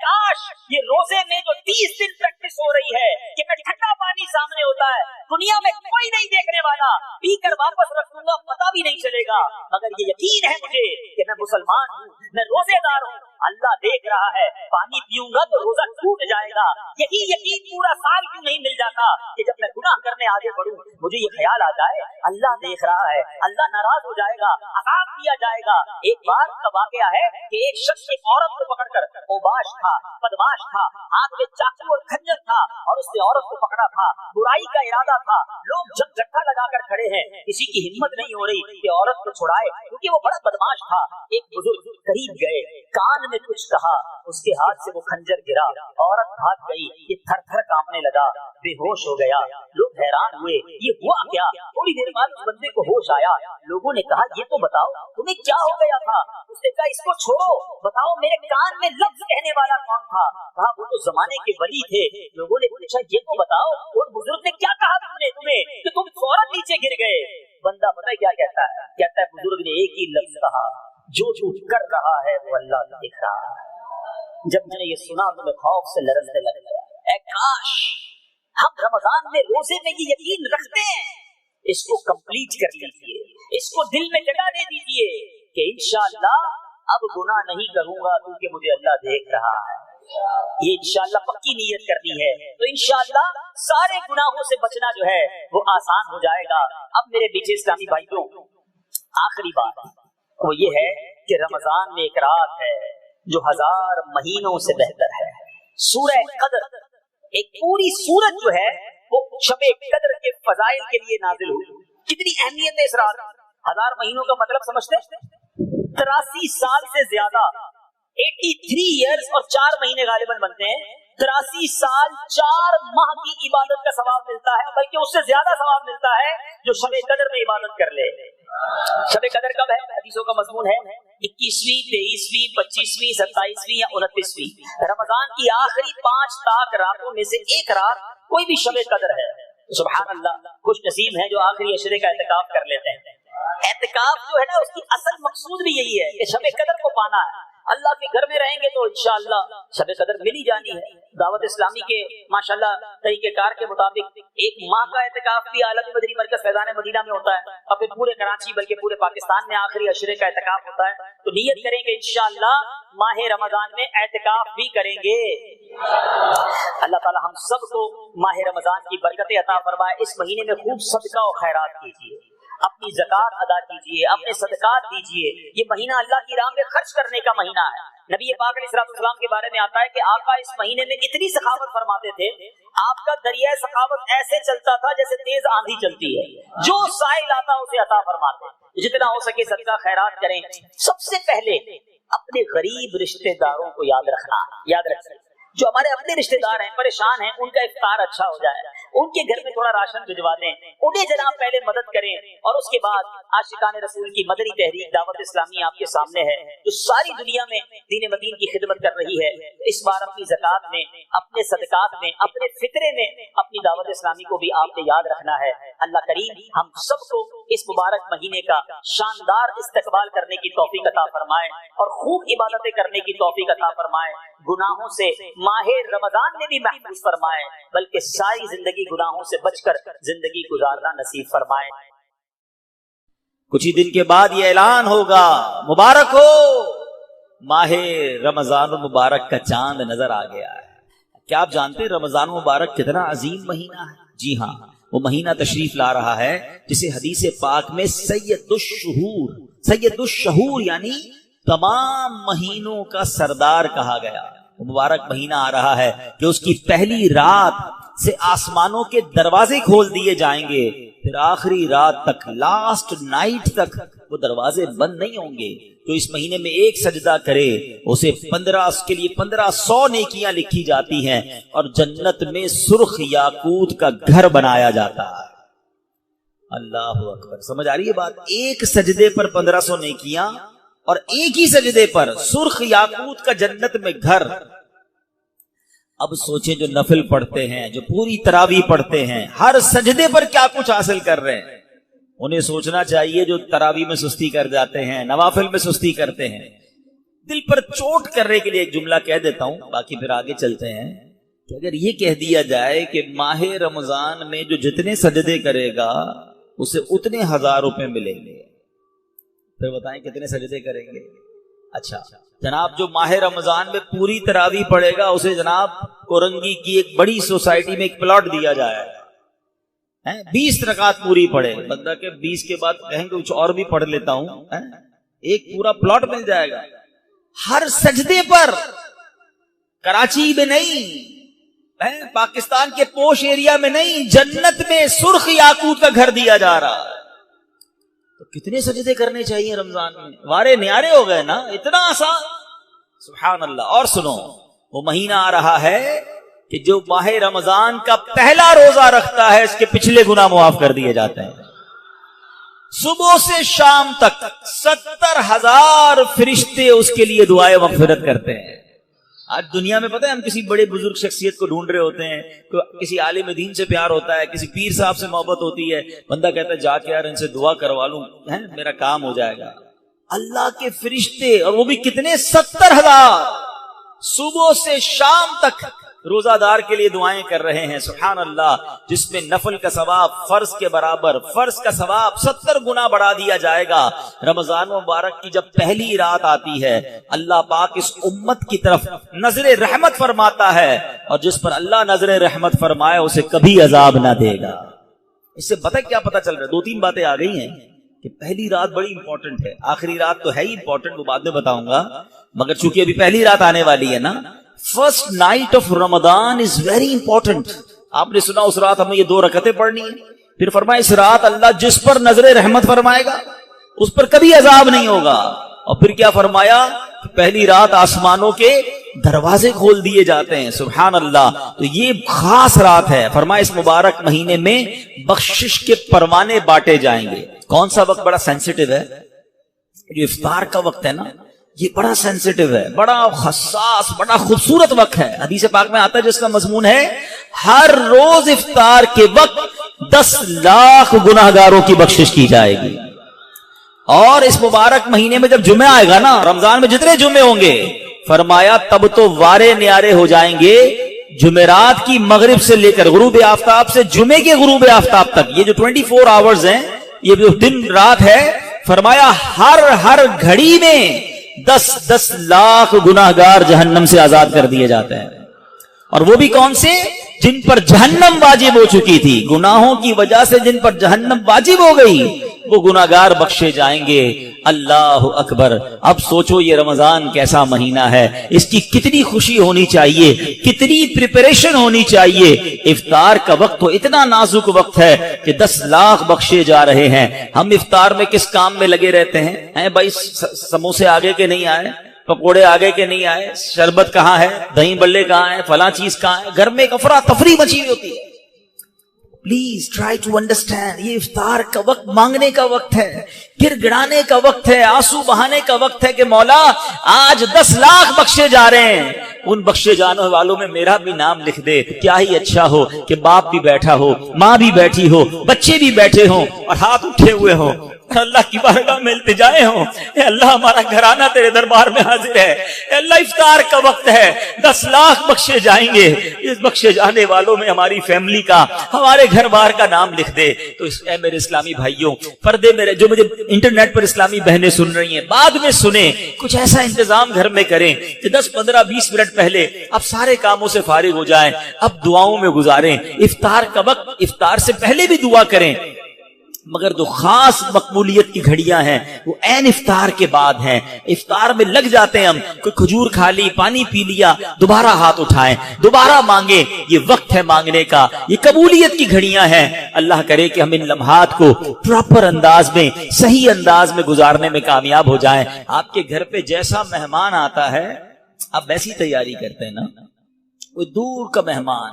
[SPEAKER 1] काश ये रोजे में जो 30 दिन प्रैक्टिस हो रही है कि मैं ठंडा पानी सामने होता है, दुनिया में कोई नहीं देखने वाला, पीकर वापस रख दूंगा, पता भी नहीं चलेगा, मगर ये यकीन है मुझे कि मैं मुसलमान हूँ, मैं रोजेदार हूँ, अल्लाह देख रहा है, पानी पीऊंगा तो रोजा टूट जाएगा। यही यकीन पूरा साल क्यों नहीं मिल जाता कि जब मैं गुनाह करने आगे बढ़ूं मुझे ये ख्याल आ जाए अल्लाह देख रहा है, अल्लाह नाराज हो जाएगा, अज़ाब दिया जाएगा। एक बार का वाकया है कि एक शख्स एक औरत को पकड़कर, ओबाश था, बदमाश था, हाथ में चाकू और खंजर था और उसने औरत को पकड़ा था, बुराई का इरादा था, लोग जब गट्ठा लगाकर खड़े हैं, किसी की हिम्मत नहीं हो रही कि औरत को छुड़ाए क्योंकि वो बड़ा बदमाश था। एक बुजुर्ग करीब गए, कान में कुछ कहा, उसके हाथ से वो खंजर गिरा, औरत भाग गई, ये थर थर कांपने लगा, बेहोश हो गया। लोग हैरान हुए, ये हुआ क्या? थोड़ी देर बाद उस बंदे को होश आया, लोगों ने कहा ये तो बताओ तुम्हें क्या हो गया था? उसने कहा इसको छोड़ो, बताओ मेरे कान में लफ्ज कहने वाला कौन था? कहा वो तो जमाने के वली थे। लोगों ने पूछा ये तो बताओ उस बुजुर्ग ने क्या कहा तुम्हें कि तुम फौरन नीचे गिर गए? बंदा पता है क्या कहता है? कहता है बुजुर्ग ने एक ही लफ्ज कहा, जो कुछ कर रहा है वो अल्लाह देख रहा है। जब मैंने ये सुना तो मैं खौफ से लरजने लग गया। काश हम रमजान में रोजे में ये यकीन रखते हैं, इसको कंप्लीट कर लीजिए, इसको दिल में जगह दे दीजिए कि इंशाअल्लाह अब गुनाह नहीं करूंगा क्योंकि मुझे अल्लाह देख रहा है। ये इंशाअल्लाह पक्की नीयत करनी है तो इंशाअल्लाह सारे गुनाहों से बचना जो है वो आसान हो जाएगा। अब मेरे बीच इस्लामी भाइयों, आखिरी बात वो ये है कि रमजान में एक रात है जो 1000 महीनों से बेहतर है। सूरह कदर, एक पूरी सूरत जो है वो शबे कदर के फजाइल के लिए नाजिल हुई। कितनी अहमियत है इस रात? 1000 महीनों का मतलब समझते? 83 साल से ज्यादा, 83 इयर्स और 4 महीने गालिबन बनते हैं। 83 साल 4 माह की इबादत का सवाब मिलता है, बल्कि उससे ज्यादा सवाब मिलता है जो शबे कदर में इबादत कर ले। शबे कदर कब है? हदीसों का मजमून है 21वीं, 23वीं, 25वीं, 27वीं या 29वीं। रमजान की आखिरी 5 ताक रातों में से एक रात कोई भी शबे कदर है। सुभान अल्लाह, खुश नसीब है जो आखिरी अशरे का एहतिकाफ कर लेते हैं। एहतिकाफ जो है ना उसकी असल मकसूद भी यही है कि शबे कदर को पाना है। अल्लाह के घर में रहेंगे तो इंशाअल्लाह शबे कदर मिल ही जानी है। दावत इस्लामी के माशाअल्लाह तरीकेकार के मुताबिक 1 माह का एहतिकाफ भी आलम मदनी मरकज फैजान मदीना में होता है और फिर पूरे कराची बल्कि पूरे पाकिस्तान में आखिरी अशरे का एहतिकाफ होता है। तो नियत करेंगे इंशाअल्लाह माह रमजान में एहतिकाफ भी करेंगे। अल्लाह ताला हम सबको माह रमजान की बरकतें अता फरमाए। इस महीने में खूब सदका और खैरात कीजिए। अपनी ज़कात अदा कीजिए, अपने सदकात दीजिए। ये महीना अल्लाह की राह में खर्च करने का महीना है। नबी पाक अलैहिस्सलाम के बारे में आता है कि आका इस महीने में इतनी सखावत फरमाते थे, आपका दरिया सखावत ऐसे चलता था जैसे तेज आंधी चलती है, जो साइल आता उसे अता फरमाते। जितना हो सके सदका खैरात करें। सबसे पहले अपने गरीब रिश्तेदारों को याद रखना, याद रखिए। जो हमारे अपने रिश्तेदार हैं, परेशान हैं, उनका इफ्तार अच्छा हो जाए, उनके घर में थोड़ा राशन भिजवा दें, उन्हें जनाब पहले मदद करें। और उसके बाद आशिकान रसूल की मदरी तहरीक दावत इस्लामी आपके सामने है, जो सारी दुनिया में दीन मदीन की खिदमत कर रही है। इस बार अपनी ज़कात में, अपने सदकात में, अपने फितरे में अपनी दावत इस्लामी को भी आपने याद रखना है। अल्लाह करीम हम सबको इस मुबारक महीने का शानदार इस्तकबाल करने की तौफीक अता फरमाए और खूब इबादतें करने की तौफीक अता फरमाए। गुनाहों से माहे रमजान में भी महफूज फरमाए, बल्कि सारी जिंदगी गुनाहों से बचकर जिंदगी गुजारना नसीब फरमाए।
[SPEAKER 2] कुछ ही दिन के बाद ये ऐलान होगा, मुबारक हो, माहे रमजान मुबारक का चांद नजर आ गया है। क्या आप जानते हैं रमजान मुबारक कितना अजीम महीना है? जी हाँ, वो महीना तशरीफ ला रहा है जिसे हदीस पाक में सैयदुश्शहूर यानी तमाम महीनों का सरदार कहा गया। वो मुबारक महीना आ रहा है कि उसकी पहली रात से आसमानों के दरवाजे खोल दिए जाएंगे, फिर आखिरी रात तक, लास्ट नाइट तक वो दरवाजे बंद नहीं होंगे। जो इस महीने में एक सजदा करे उसे 15 के लिए 1500 नेकियां लिखी जाती हैं और जन्नत में सुर्ख याकूत का घर बनाया जाता है। अल्लाह अकबर, समझ आ रही है बात? एक सजदे पर 1500 नेकियां और एक ही सजदे पर सुर्ख याकूत का जन्नत में घर। अब सोचें जो नफिल पढ़ते हैं, जो पूरी तरावी पढ़ते हैं, हर सजदे पर क्या कुछ हासिल कर रहे हैं। उन्हें सोचना चाहिए जो तरावी में सुस्ती कर जाते हैं, नवाफिल में सुस्ती करते हैं। दिल पर चोट करने के लिए एक जुमला कह देता हूं, बाकी फिर आगे चलते हैं। कि अगर ये कह दिया जाए कि माहे रमजान में जो जितने सजदे करेगा उसे उतने 1000 रुपए मिलेंगे, फिर बताएं कितने सजदे करेंगे? अच्छा जनाब, जो माहे रमजान में पूरी तरावी पढ़ेगा उसे जनाब कोरंगी की एक बड़ी सोसाइटी में एक प्लॉट दिया जाए, 20 रकात पूरी पढ़े। बंदा के 20 के बाद कहेंगे कुछ और भी पढ़ लेता हूं, एक पूरा प्लॉट मिल जाएगा हर सजदे पर। कराची में नहीं, पाकिस्तान के पोश एरिया में नहीं, जन्नत में सुर्ख याकूत का घर दिया जा रहा है। तो कितने सजदे करने चाहिए रमजान में? वारे न्यारे हो गए ना, इतना आसान। सुभान अल्लाह। और सुनो, वो महीना आ रहा है कि जो माहे रमजान का पहला रोजा रखता है इसके पिछले गुनाह मुआफ कर दिए जाते हैं। सुबह से शाम तक 70,000 फरिश्ते उसके लिए दुआए मगफिरत करते हैं। आज दुनिया में पता है, हम किसी बड़े बुजुर्ग शख्सियत को ढूंढ रहे होते हैं, तो किसी आलिम दीन से प्यार होता है, किसी पीर साहब से मोहब्बत होती है, बंदा कहता है जाके यार इनसे दुआ करवा लूं, मेरा काम हो जाएगा। अल्लाह के फरिश्ते, और वो भी कितने, 70,000 सुबह से शाम तक रोजादार के लिए दुआएं कर रहे हैं। सुभान अल्लाह। जिसमें नफल का सवाब फर्ज के बराबर, फर्ज का सवाब 70 गुना बढ़ा दिया जाएगा। रमजान मुबारक की जब पहली रात आती है, अल्लाह पाक इस उम्मत की तरफ नजरे रहमत फरमाता है, और जिस पर अल्लाह नजरे रहमत फरमाए उसे कभी अजाब ना देगा। इससे पता क्या पता चल रहा है? 2-3 बातें आ गई हैं कि पहली रात बड़ी इंपॉर्टेंट है, आखिरी रात तो है ही इंपॉर्टेंट, वो बाद में बताऊंगा, मगर चूंकि अभी पहली रात आने वाली है ना, first night of Ramzan is very important. आपने सुना उस रात हमें ये 2 रकतें पढ़नी है, फिर फरमाया इस रात अल्लाह जिस पर नजरे रहमत फरमाएगा उस पर कभी अजाब नहीं होगा। और फिर क्या फरमाया? पहली रात आसमानों के दरवाजे खोल दिए जाते हैं। सुभान अल्लाह। तो ये खास रात है। फरमाया इस मुबारक महीने में बख्शिश के परवाने बांटे जाएंगे। कौन सा वक्त बड़ा सेंसिटिव है? जो इफ्तार का वक्त है ना, ये बड़ा सेंसिटिव है, बड़ा हसास, बड़ा खूबसूरत वक्त है। हदीस पाक में आता है जिसका मजमून है, हर रोज इफ्तार के वक्त 10 लाख गुनाहगारों की बख्शिश की जाएगी। और इस मुबारक महीने में जब जुमे आएगा ना, रमजान में जितने जुमे होंगे, फरमाया तब तो वारे न्यारे हो जाएंगे। जुमेरात की मगरिब से लेकर गुरूब आफ्ताब से जुमे के गुरूब आफ्ताब तक, ये जो 24 आवर्स हैं, ये जो दिन रात है, फरमाया हर घड़ी में 10 लाख गुनाहगार जहन्नम से आजाद कर दिए जाते हैं। और वो भी कौन से? जिन पर जहन्नम वाजिब हो चुकी थी, गुनाहों की वजह से जिन पर जहन्नम वाजिब हो गई, वो गुनाहगार बख्शे जाएंगे। अल्लाह अकबर। अब सोचो ये रमजान कैसा महीना है, इसकी कितनी खुशी होनी चाहिए, कितनी प्रिपरेशन होनी चाहिए। इफ्तार का वक्त तो इतना नाजुक वक्त है कि 10 लाख बख्शे जा रहे हैं। हम इफ्तार में किस काम में लगे रहते हैं भाई? समोसे आगे के नहीं आए, पकोड़े आगे के नहीं आए, शरबत कहाँ है, दही बल्ले कहाँ है, फला चीज कहाँ है, घर में एक अफरा तफरी मची हुई होती है। प्लीज ट्राई टू अंडरस्टैंड, ये इफ्तार का वक्त मांगने का वक्त है, गिड़गिड़ाने का वक्त है, आंसू बहाने का वक्त है कि मौला आज 10 लाख बख्शे जा रहे हैं, उन बख्शे जाने वालों में मेरा भी नाम लिख दे। क्या ही अच्छा हो कि बाप भी बैठा हो, माँ भी बैठी हो, बच्चे भी बैठे हो और हाथ उठे हुए हो, अल्लाह की बारगाह में इल्तिजाए हो, अल्लाह हमारा घराना तेरे दरबार में हाजिर है, अल्लाह इफ्तार का वक्त है, 10 लाख बख्शे जाएंगे, इस बख्शे जाने वालों में हमारी फैमिली का, हमारे घर बार का नाम लिख दे। तो मेरे इस्लामी भाइयों, पर्दे मेरे जो मुझे इंटरनेट पर इस्लामी बहनें सुन रही हैं, बाद में सुने, कुछ ऐसा इंतजाम घर में करें कि 10, 15, 20 मिनट पहले अब सारे कामों से फारिग हो जाएं, अब दुआओं में गुजारें। इफ्तार का वक्त, इफ्तार से पहले भी दुआ करें, मगर जो खास मकबूलियत की घड़ियां हैं वो ऐन इफ्तार के बाद हैं। इफ्तार में लग जाते हैं हम, कोई खजूर खा ली, पानी पी लिया, दोबारा हाथ उठाएं, दोबारा मांगे, ये वक्त है मांगने का, ये कबूलियत की घड़ियां हैं। अल्लाह करे कि हम इन लम्हात को प्रॉपर अंदाज में, सही अंदाज में गुजारने में कामयाब हो जाएं। आपके घर पे जैसा मेहमान आता है आप वैसी तैयारी करते हैं ना, कोई दूर का मेहमान,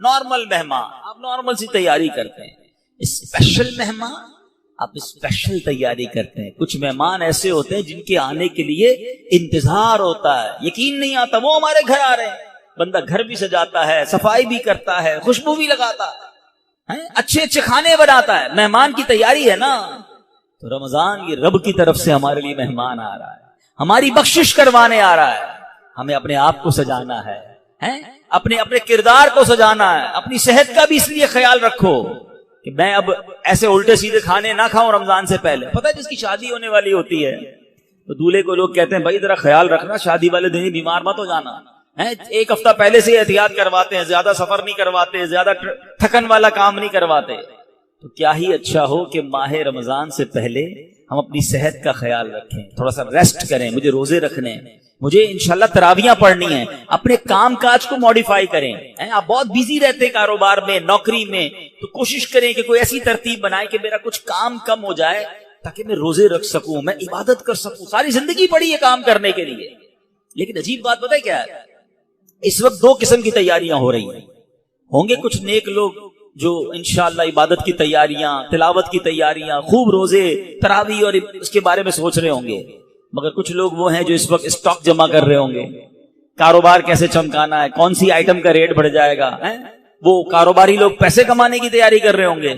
[SPEAKER 2] नॉर्मल मेहमान, आप नॉर्मल सी तैयारी करते हैं। स्पेशल मेहमान आप स्पेशल तैयारी करते हैं। कुछ मेहमान ऐसे होते हैं जिनके आने के लिए इंतजार होता है, यकीन नहीं आता वो हमारे घर आ रहे हैं। बंदा घर भी सजाता है, सफाई भी करता है, खुशबू भी लगाता है, अच्छे अच्छे खाने बनाता है, मेहमान की तैयारी है ना। तो रमजान ये रब की तरफ से हमारे लिए मेहमान आ रहा है, हमारी बख्शिश करवाने आ रहा है। हमें अपने आप को सजाना है, अपने अपने किरदार को सजाना है। अपनी सेहत का भी इसलिए ख्याल रखो कि मैं अब ऐसे उल्टे सीधे खाने ना खाऊं रमजान से पहले। पता है जिसकी शादी होने वाली होती है तो दूल्हे को लोग कहते हैं भाई जरा ख्याल रखना, शादी वाले दिन ही बीमार मत हो जाना है। 1 हफ्ता पहले से एहतियात करवाते हैं, ज्यादा सफर नहीं करवाते, ज्यादा थकन वाला काम नहीं करवाते। तो क्या ही अच्छा हो कि माह रमजान से पहले हम अपनी सेहत का ख्याल रखें, थोड़ा सा रेस्ट करें। मुझे रोजे रखने हैं, मुझे इंशाल्लाह तरावियां पढ़नी है, अपने काम काज को मॉडिफाई करें। आप बहुत बिजी रहते हैं कारोबार में, नौकरी में, तो कोशिश करें कि कोई ऐसी तरतीब बनाए कि मेरा कुछ काम कम हो जाए ताकि मैं रोजे रख सकूं, मैं इबादत कर सकूं। सारी जिंदगी पड़ी है काम करने के लिए। लेकिन अजीब बात पता है क्या है, इस वक्त 2 किस्म की तैयारियां हो रही हैं। होंगे कुछ नेक लोग जो इंशाल्लाह इबादत की तैयारियां, तिलावत की तैयारियां, खूब रोजे, तरावी और इसके बारे में सोच रहे होंगे। मगर कुछ लोग वो हैं जो इस वक्त स्टॉक जमा कर रहे होंगे, कारोबार कैसे चमकाना है, कौन सी आइटम का रेट बढ़ जाएगा, वो कारोबारी लोग पैसे कमाने की तैयारी कर रहे होंगे।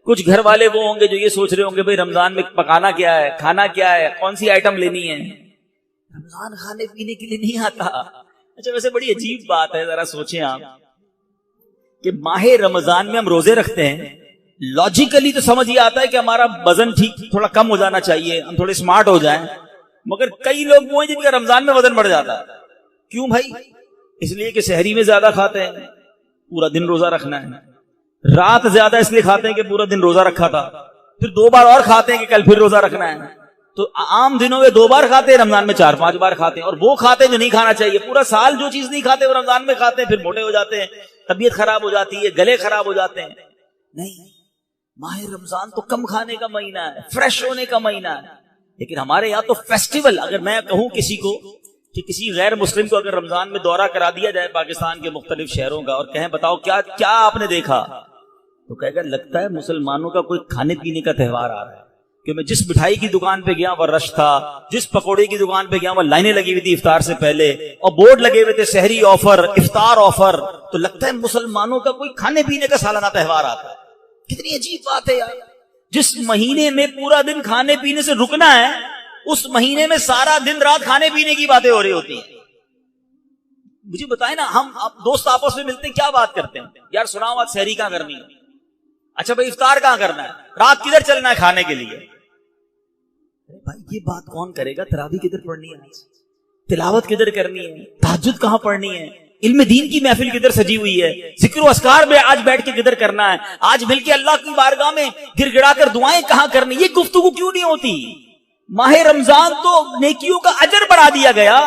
[SPEAKER 2] कुछ घर वाले वो होंगे जो ये सोच रहे होंगे भाई रमजान में पकाना क्या है, खाना क्या है, कौन सी आइटम लेनी है। रमजान खाने पीने के लिए नहीं आता। अच्छा वैसे बड़ी अजीब बात है, जरा सोचें आप कि माह रमजान में हम रोजे रखते हैं, लॉजिकली तो समझ ही आता है कि हमारा वजन ठीक थोड़ा कम हो जाना चाहिए, हम थोड़े स्मार्ट हो जाएं। मगर कई लोग वो हैं जिनका रमजान में वजन बढ़ जाता है। क्यों भाई? इसलिए कि सहरी में ज्यादा खाते हैं, पूरा दिन रोजा रखना है। रात ज्यादा इसलिए खाते हैं कि पूरा दिन रोजा रखा था, फिर 2 बार और खाते हैं कि कल फिर रोजा रखना है। तो आम दिनों में 2 बार खाते हैं, रमजान में 4-5 बार खाते हैं। और वो खाते हैं जो नहीं खाना चाहिए। पूरा साल जो चीज नहीं खाते वो रमजान में खाते हैं, फिर मोटे हो जाते हैं, तबीयत खराब हो जाती है, गले खराब हो जाते हैं। नहीं, माह रमजान तो कम खाने का महीना है, फ्रेश होने का महीना है। लेकिन हमारे यहाँ तो फेस्टिवल, अगर मैं कहूं किसी को कि किसी गैर मुस्लिम को अगर रमजान में दौरा करा दिया जाए पाकिस्तान के मुख्तलिफ शहरों का और कहें बताओ क्या क्या आपने देखा, तो कहेगा लगता है मुसलमानों का कोई खाने पीने का त्योहार आ रहा है। कि मैं जिस मिठाई की दुकान पे गया वह रश था, जिस पकौड़े की दुकान पे गया वह लाइनें लगी हुई थी इफ्तार से पहले, और बोर्ड लगे हुए थे सहरी ऑफर, इफ्तार ऑफर। तो लगता है मुसलमानों का कोई खाने पीने का सालाना त्योहार आता है। कितनी अजीब बात है यार। जिस महीने में पूरा दिन खाने पीने से रुकना है, उस महीने में सारा दिन रात खाने पीने की बातें हो रही होती हैं। मुझे बताए ना, हम दोस्त आपस में मिलते हैं क्या बात करते हैं, यार सुनाओ आज सहरी कहां करनी है, अच्छा भाई इफ्तार कहां करना है, रात किधर चलना है खाने के लिए। अरे भाई ये बात कौन करेगा, तरावी किधर पढ़नी है, तिलावत किधर करनी है, तहज्जुद कहां पढ़नी है, علم دین کی محفل کدھر سجی ہوئی ہے, ذکر و اذکار میں آج بیٹھ کے کدھر کرنا ہے, آج مل کے اللہ کی بارگاہ میں گر گڑا کر دعائیں کہاں کرنی, یہ گفتگو کیوں نہیں ہوتی؟ ماہ رمضان تو نیکیوں کا اجر بڑھا دیا گیا,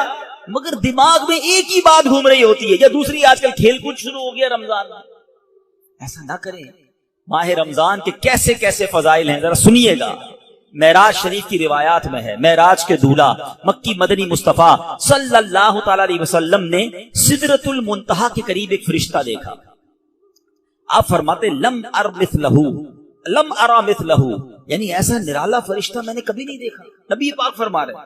[SPEAKER 2] مگر دماغ میں ایک ہی بات گھوم رہی ہوتی ہے, یا دوسری آج کل کھیل کود شروع ہو گیا رمضان میں. ایسا نہ کریں. ماہ رمضان کے کیسے کیسے فضائل ہیں, ذرا سنیے گا. معراج شریف کی روایات میں ہے, معراج کے دولہ مکی مدنی مصطفیٰ صلی اللہ تعالی علیہ وسلم نے سدرۃ المنتہا کے قریب ایک فرشتہ دیکھا. آپ فرماتے لم ارى مثلہ, یعنی ایسا نرالا فرشتہ میں نے کبھی نہیں دیکھا. نبی پاک فرما رہے ہیں,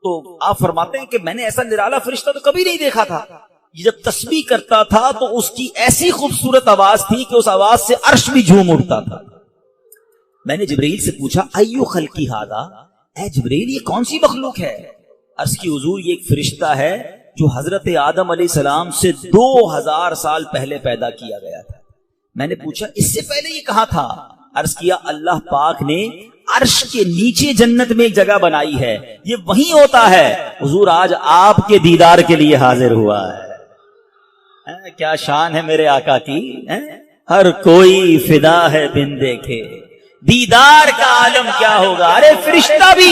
[SPEAKER 2] تو آپ فرماتے ہیں کہ میں نے ایسا نرالا فرشتہ تو کبھی نہیں دیکھا تھا. یہ جب تسبیح کرتا تھا تو اس کی ایسی خوبصورت آواز تھی کہ اس آواز سے عرش بھی جھوم اٹھتا تھا. میں نے جبرائیل سے پوچھا ایو خلقی ھذا, اے جبرائیل یہ کون سی مخلوق ہے؟ عرض کی حضور یہ ایک فرشتہ ہے جو حضرت آدم علیہ السلام سے 2000 سال پہلے پیدا کیا گیا تھا. میں نے پوچھا اس سے پہلے یہ کہاں تھا؟ عرض کیا اللہ پاک نے عرش کے نیچے جنت میں ایک جگہ بنائی ہے, یہ وہیں ہوتا ہے. حضور آج آپ کے دیدار کے لیے حاضر ہوا ہے. کیا شان ہے میرے آقا کی, ہر کوئی فدا ہے بن دیکھے, دیدار کا عالم کیا ہوگا. ارے فرشتہ بھی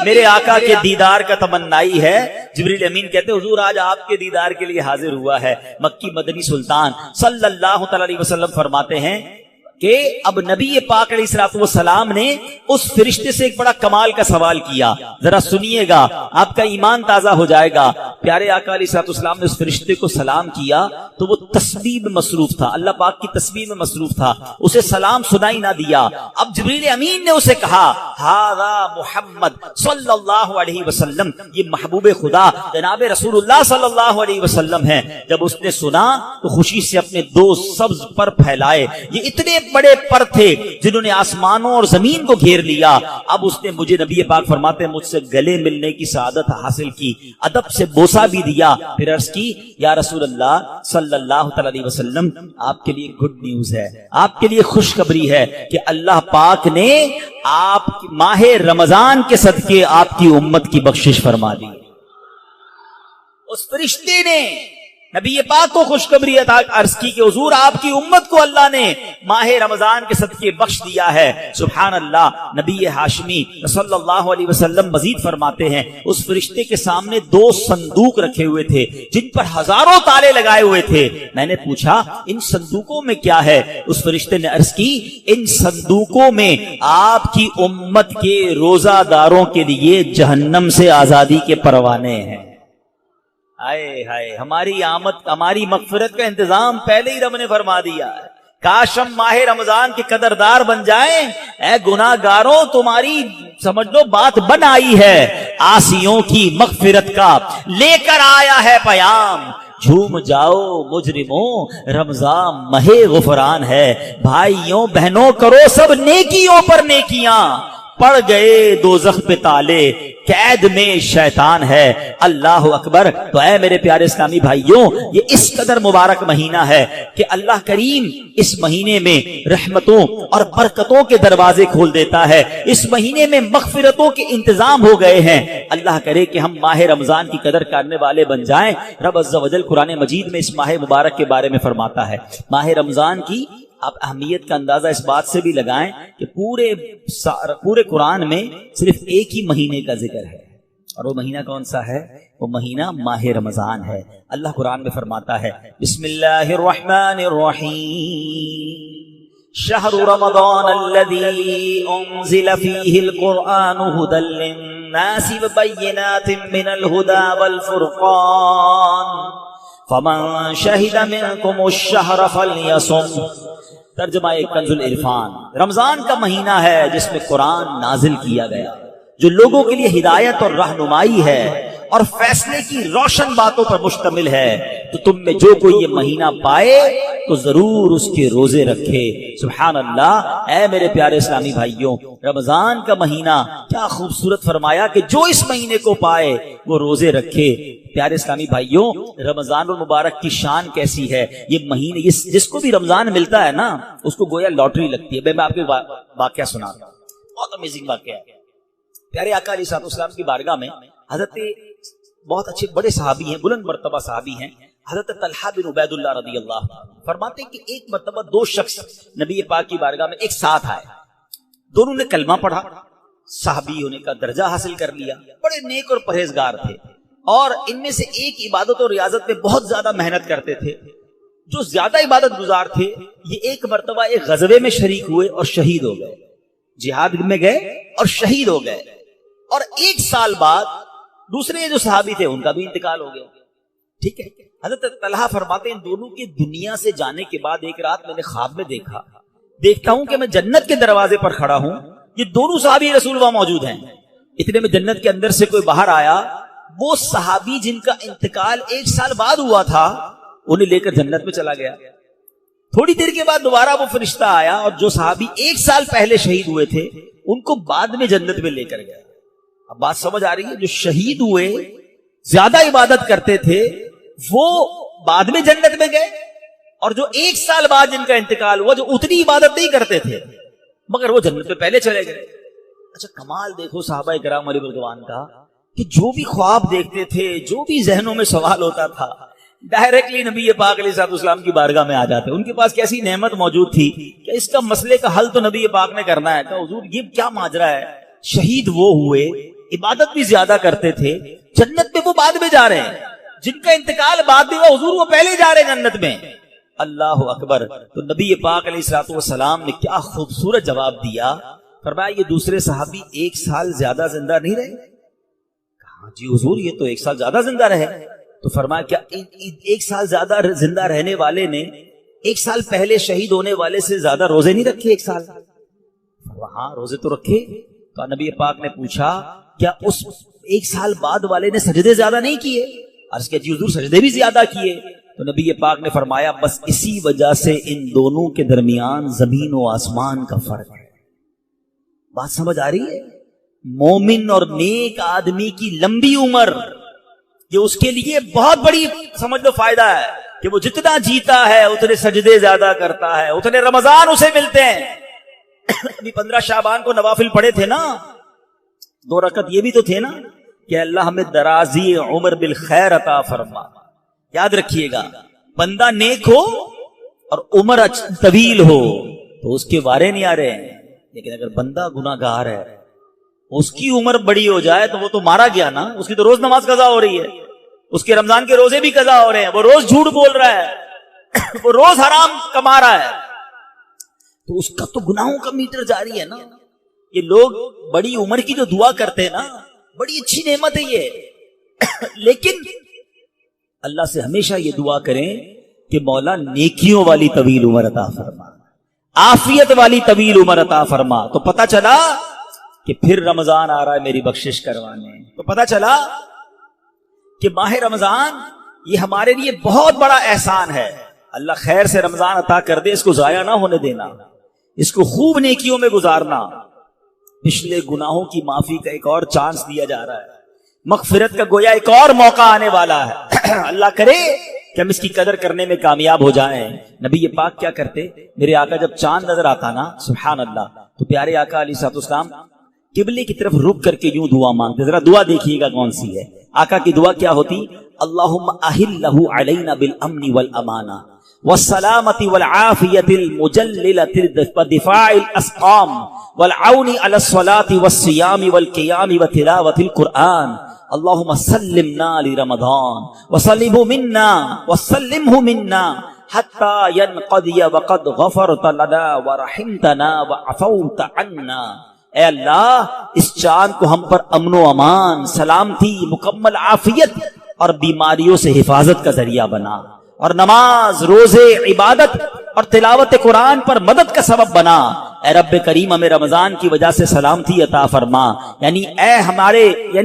[SPEAKER 2] میرے آقا کے دیدار کا تمنائی ہے. جبریل امین کہتے حضور آج آپ کے دیدار کے لیے حاضر ہوا ہے. مکی مدنی سلطان صلی اللہ تعالی علیہ وسلم فرماتے ہیں کہ اب نبی پاک علیہ الصلوۃ والسلام نے اس فرشتے سے ایک بڑا کمال کا سوال کیا. ذرا سنیے گا, آپ کا ایمان تازہ ہو جائے گا. پیارے آقا علیہ الصلوۃ والسلام نے اس فرشتے کو سلام کیا تو وہ تسبیح میں مصروف تھا, اللہ پاک کی تسبیح میں مصروف تھا, اسے سلام سنائی نہ دیا. اب جبریل امین نے اسے کہا ھذا محمد صلی اللہ علیہ وسلم, یہ محبوب خدا جناب رسول اللہ صلی اللہ علیہ وسلم ہیں. جب اس نے سنا تو خوشی سے اپنے 2 سبز پر پھیلائے. یہ اتنے بڑے پر تھے جنہوں نے آسمانوں اور زمین کو گھیر لیا. اب اس نے مجھے, نبی پاک فرماتے ہیں, مجھ سے گلے ملنے کی سعادت حاصل کی, ادب سے بوسہ بھی دیا. پھر عرض کی یا رسول اللہ صلی اللہ تعالی علیہ وسلم, آپ کے لیے گڈ نیوز ہے, آپ کے لیے خوشخبری ہے کہ اللہ پاک نے آپ ماہ رمضان کے صدقے آپ کی امت کی بخشش فرما دی. اس فرشتے نے نبی پاک کو خوشخبری عطا عرض کی کہ حضور آپ کی امت کو اللہ نے ماہ رمضان کے صدقے بخش دیا ہے. سبحان اللہ. نبی ہاشمی صلی اللہ علیہ وسلم مزید فرماتے ہیں اس فرشتے کے سامنے 2 صندوق رکھے ہوئے تھے جن پر ہزاروں تالے لگائے ہوئے تھے. میں نے پوچھا ان صندوقوں میں کیا ہے؟ اس فرشتے نے عرض کی ان صندوقوں میں آپ کی امت کے روزہ داروں کے لیے جہنم سے آزادی کے پروانے ہیں. ہائے ہائے, ہماری آمد, ہماری مغفرت کا انتظام پہلے ہی رب نے فرما دیا ہے. کاش ہم ماہ رمضان کے قدردار بن جائیں. اے گناہگاروں, تمہاری سمجھ لو بات بن آئی ہے. عاصیوں کی مغفرت کا لے کر آیا ہے پیام. جھوم جاؤ مجرموں, رمضان ماہ غفران ہے. بھائیوں بہنوں کرو سب نیکیوں پر نیکیاں, پڑ گئے دوزخ پہ تالے, قید میں شیطان ہے. اللہ اکبر. تو اے میرے پیارے اسلامی بھائیوں, یہ اس قدر مبارک مہینہ ہے کہ اللہ کریم اس مہینے میں رحمتوں اور برکتوں کے دروازے کھول دیتا ہے. اس مہینے میں مغفرتوں کے انتظام ہو گئے ہیں. اللہ کرے کہ ہم ماہ رمضان کی قدر کرنے والے بن جائیں. رب عز و جل قرآن مجید میں اس ماہ مبارک کے بارے میں فرماتا ہے. ماہ رمضان کی آپ اہمیت کا اندازہ اس بات سے بھی لگائیں کہ پورے قرآن میں صرف ایک ہی مہینے کا ذکر ہے, اور وہ مہینہ کون سا ہے؟ وہ مہینہ ماہ رمضان ہے. اللہ قرآن میں فرماتا ہے بسم اللہ الرحمن الرحیم شہر رمضان الذی انزل فیہ القرآن ھدی للناس وبینات من الھدی والفرقان فمن شہد منکم الشہر فلیصم. ترجمہ کنز العرفان. رمضان کا مہینہ ہے جس میں قرآن نازل کیا گیا, جو لوگوں کے لیے ہدایت اور رہنمائی ہے اور فیصلے کی روشن باتوں پر مشتمل ہے. تو تم میں جو کوئی یہ مہینہ پائے تو ضرور اس کے روزے رکھے. سبحان اللہ. اے میرے پیارے اسلامی بھائیوں, رمضان کا مہینہ کیا خوبصورت فرمایا کہ جو اس مہینے کو پائے وہ روزے رکھے. پیارے اسلامی بھائیوں, رمضان المبارک کی شان کیسی ہے. یہ مہینے جس کو بھی رمضان ملتا ہے نا, اس کو گویا لاٹری لگتی ہے. میں آپ کو واقعہ سناتا ہوں, بہت امیزنگ واقعہ ہے. پیارے آقا علیہ الصلوۃ والسلام کی بارگاہ میں حضرت بہت اچھے بڑے صحابی ہیں، بلند مرتبہ صحابی ہیں، حضرت طلحہ بن عبید اللہ رضی اللہ عنہ فرماتے ہیں کہ ایک مرتبہ دو شخص نبی پاک کی بارگاہ میں ایک ساتھ آئے، دونوں نے کلمہ پڑھا، صحابی ہونے کا درجہ حاصل کر لیا، بڑے نیک اور پرہیزگار تھے، اور ان میں سے ایک عبادت اور ریاضت میں بہت زیادہ محنت کرتے تھے، جو زیادہ عبادت گزار تھے یہ ایک مرتبہ ایک غزوے میں شریک ہوئے اور شہید ہو گئے، جہاد میں گئے اور شہید ہو گئے، اور ایک سال بعد دوسرے جو صحابی تھے ان کا بھی انتقال ہو گیا۔ ٹھیک ہے، حضرت طلحہ فرماتے ہیں ان دونوں کے دنیا سے جانے کے بعد ایک رات میں نے خواب میں دیکھتا ہوں کہ میں جنت کے دروازے پر کھڑا ہوں، یہ دونوں صحابی رسول وہاں موجود ہیں، اتنے میں جنت کے اندر سے کوئی باہر آیا، وہ صحابی جن کا انتقال ایک سال بعد ہوا تھا انہیں لے کر جنت میں چلا گیا۔ تھوڑی دیر کے بعد دوبارہ وہ فرشتہ آیا اور جو صحابی ایک سال پہلے شہید ہوئے تھے ان کو بعد میں جنت میں لے کر گیا۔ اب بات سمجھ آ رہی ہے، جو شہید ہوئے زیادہ عبادت کرتے تھے وہ بعد میں جنت میں گئے، اور جو ایک سال بعد جن کا انتقال ہوا جو اتنی عبادت نہیں کرتے تھے مگر وہ جنت میں پہلے چلے گئے۔ اچھا کمال دیکھو صحابہ کرام علیہ رضوان کا کہ جو بھی خواب دیکھتے تھے، جو بھی ذہنوں میں سوال ہوتا تھا، ڈائریکٹلی نبی پاک علیہ السلام کی بارگاہ میں آ جاتے۔ ان کے پاس کیسی نعمت موجود تھی کہ اس کا مسئلے کا حل تو نبی پاک نے کرنا ہے۔ کہ حضور یہ کیا ماجرا ہے، شہید وہ ہوئے، عبادت بھی زیادہ کرتے تھے، جنت میں وہ بعد میں جا رہے ہیں، جن کا انتقال بعد میں ہوا حضور وہ پہلے جا رہے ہیں جنت میں۔ اللہ اکبر۔ تو نبی پاک علیہ السلام نے کیا خوبصورت جواب دیا، فرمایا یہ دوسرے صحابی ایک سال زیادہ زندہ نہیں رہے؟ کہا جی حضور یہ تو ایک سال زیادہ زندہ رہے۔ تو فرمایا کیا ایک سال زیادہ زندہ رہنے والے نے ایک سال پہلے شہید ہونے والے سے زیادہ روزے نہیں رکھے ایک سال؟ ہاں روزے تو رکھے۔ تو نبی پاک نے پوچھا کیا اس ایک سال بعد والے نے سجدے زیادہ نہیں کیے؟ عرض کیا جی حضور سجدے بھی زیادہ کیے۔ تو نبی پاک نے فرمایا بس اسی وجہ سے ان دونوں کے درمیان زمین و آسمان کا فرق ہے۔ بات سمجھ آ رہی ہے؟ مومن اور نیک آدمی کی لمبی عمر یہ اس کے لیے بہت بڑی سمجھ لو فائدہ ہے کہ وہ جتنا جیتا ہے اتنے سجدے زیادہ کرتا ہے، اتنے رمضان اسے ملتے ہیں۔ ابھی 15 شعبان کو نوافل پڑھے تھے نا، 2 رکعت یہ بھی تو تھے نا کہ اللہ ہمیں درازی عمر بالخیر عطا فرما۔ یاد رکھیے گا بندہ نیک ہو اور عمر طویل ہو تو اس کے وارے نہیں آ رہے ہیں، لیکن اگر بندہ گناہ گار ہے اس کی عمر بڑی ہو جائے تو وہ تو مارا گیا نا، اس کی تو روز نماز قضا ہو رہی ہے، اس کے رمضان کے روزے بھی قضا ہو رہے ہیں، وہ روز جھوٹ بول رہا ہے، وہ روز حرام کما رہا ہے، تو اس کا تو گناہوں کا میٹر جاری ہے نا۔ یہ لوگ بڑی عمر کی جو دعا کرتے ہیں نا بڑی اچھی نعمت ہے یہ، لیکن اللہ سے ہمیشہ یہ دعا کریں کہ مولا نیکیوں والی طویل عمر عطا فرما، عافیت والی طویل عمر عطا فرما۔ تو پتہ چلا کہ پھر رمضان آ رہا ہے میری بخشش کروانے، تو پتہ چلا کہ ماہ رمضان یہ ہمارے لیے بہت بڑا احسان ہے۔ اللہ خیر سے رمضان عطا کر دے، اس کو ضائع نہ ہونے دینا، اس کو خوب نیکیوں میں گزارنا۔ پچھلے گناہوں کی معافی کا ایک اور چانس دیا جا رہا ہے، مغفرت کا گویا ایک اور موقع آنے والا ہے۔ اللہ کرے کہ ہم اس کی قدر کرنے میں کامیاب ہو جائیں۔ نبی پاک کیا کرتے، میرے آقا جب چاند نظر آتا نا سبحان اللہ تو پیارے آقا علیہ السلام قبلے کی طرف رک کر کے یوں دعا مانگتے۔ ذرا دعا دیکھیے گا کون سی ہے، آقا کی دعا کیا ہوتی، اللہم احلہ علینا بالامن والامانہ والسلامت والعافیت المجللت ودفاع الاسقام والعون علی الصلاة والصیام والقیام وتلاوت القرآن اللہم سلمنا لرمضان وسلمہ منا حتی ینقضی وقد غفرت لنا ورحمتنا وعفوت عنا۔ اے اللہ اس چاند کو ہم پر امن و امان، سلامتی، مکمل عافیت اور بیماریوں سے حفاظت کا ذریعہ بنا، اور نماز، روزے، عبادت اور تلاوت قرآن پر مدد کا سبب بنا۔ اے رب کریم ہمیں رمضان کی وجہ سے سلامتی عطا فرما، یعنی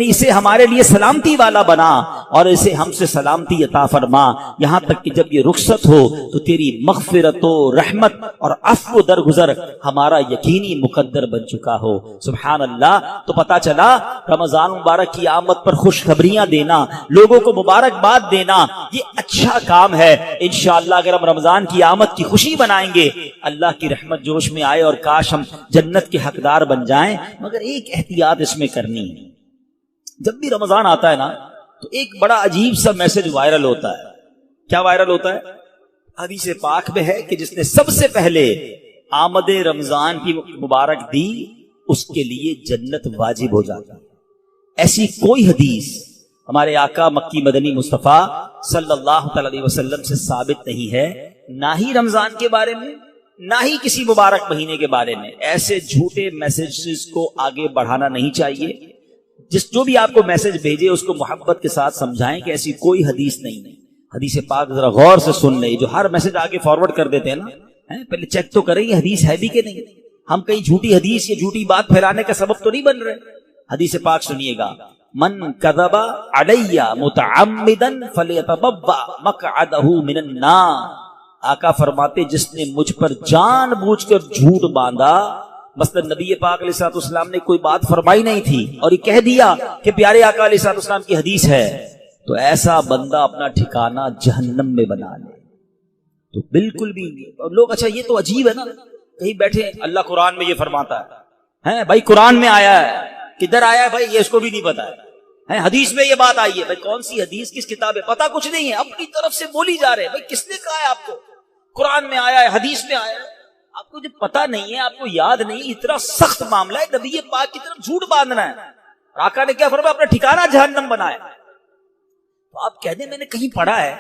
[SPEAKER 2] اسے ہمارے لیے سلامتی والا بنا اور اسے ہم سے سلامتی عطا فرما، یہاں تک کہ جب یہ رخصت ہو تو تیری مغفرت و رحمت اور عفو درگزر ہمارا یقینی مقدر بن چکا ہو۔ سبحان اللہ۔ تو پتا چلا رمضان مبارک کی آمد پر خوشخبریاں دینا، لوگوں کو مبارکباد دینا، یہ اچھا کام ہے۔ انشاءاللہ اگر ہم رمضان کی آمد کی خوشی بنائیں گے اللہ کی رحمت جوش میں آئے اور کاش ہم جنت کے حقدار بن جائیں۔ مگر ایک احتیاط اس میں کرنی ہے، جب بھی رمضان آتا ہے نا تو ایک بڑا عجیب سا میسج وائرل ہوتا ہے. کیا وائرل ہوتا ہے؟ حدیث پاک میں ہے کہ جس نے سب سے پہلے آمد رمضان کی مبارک دی اس کے لیے جنت واجب ہو جاتی ہے. ایسی کوئی حدیث ہمارے آقا مکی مدنی مصطفیٰ صلی اللہ تعالی علیہ وسلم سے ثابت نہیں ہے، نہ ہی رمضان کے بارے میں نہ ہی کسی مبارک مہینے کے بارے میں. ایسے جھوٹے میسجز کو آگے بڑھانا نہیں چاہیے. جو بھی آپ کو میسج بھیجے اس کو محبت کے ساتھ سمجھائیں کہ ایسی کوئی حدیث نہیں. حدیث پاک ذرا غور سے سن لیں. جو ہر میسج آگے فارورڈ کر دیتے ہیں نا، پہلے چیک تو کریں یہ حدیث ہے بھی کہ نہیں. ہم کہیں جھوٹی حدیث یا جھوٹی بات پھیلانے کا سبب تو نہیں بن رہے. حدیث پاک سنیے گا، من کذب علی متعمدا فلیتبوأ مقعدہ من النار. آقا فرماتے جس نے مجھ پر جان بوجھ کر جھوٹ باندھا، مثلا نبی پاک علیہ الصلوۃ والسلام نے کوئی بات فرمائی نہیں تھی اور یہ کہہ دیا کہ پیارے آقا علیہ الصلوۃ والسلام کی حدیث ہے، تو ایسا بندہ اپنا ٹھکانہ جہنم میں بنا لے. تو بالکل بھی اور لوگ اچھا یہ تو عجیب ہے نا، کہیں بیٹھے اللہ قرآن میں یہ فرماتا ہے بھائی، قرآن میں آیا ہے، کدھر آیا ہے بھائی یہ اس کو بھی نہیں پتا ہے. حدیث میں یہ بات آئی ہے، بھائی کون سی حدیث کس کتاب ہے پتا کچھ نہیں ہے، اپنی طرف سے بولی جا رہے ہیں. بھائی کس نے کہا ہے آپ کو؟ قرآن میں آیا ہے، حدیث میں آیا ہے، آپ کو جب پتا نہیں ہے، آپ کو یاد نہیں. اتنا سخت معاملہ ہے نبی پاک کی طرف جھوٹ باندھنا ہے. آقا نے کیا فرمایا؟ اپنا ٹھکانہ جہنم بنایا. تو آپ کہہ دیں میں نے کہیں پڑھا ہے،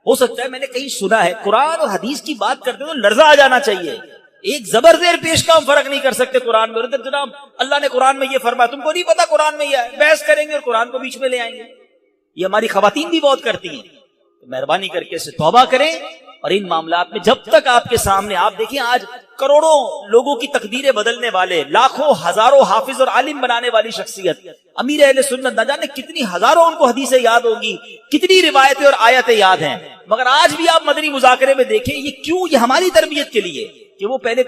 [SPEAKER 2] ہو سکتا ہے میں نے کہیں سنا ہے. قرآن اور حدیث کی بات کرتے تو لرزہ آ جانا چاہیے. ایک زبر زیر پیش کا ہم فرق نہیں کر سکتے قرآن میں. جناب اللہ نے قرآن میں یہ فرمایا، تم کو نہیں پتا قرآن میں یہ ہے، بحث کریں گے اور قرآن کو بیچ میں لے آئیں گے. یہ ہماری خواتین بھی بہت کرتی ہیں. تو مہربانی کر کے اسے توبہ کریں. اور ان معاملات میں جب تک آپ کے سامنے، آپ دیکھیں آج کروڑوں لوگوں کی تقدیریں بدلنے والے، لاکھوں ہزاروں حافظ اور عالم بنانے والی شخصیت امیر اہل سنت، نہ جانے کتنی ہزاروں ان کو حدیثیں یاد ہوگی، کتنی روایتیں اور آیتیں یاد ہیں. مگر آج بھی آپ مدنی مذاکرے میں دیکھیں یہ کیوں، یہ ہماری تربیت کے لیے کہ وہ پہلے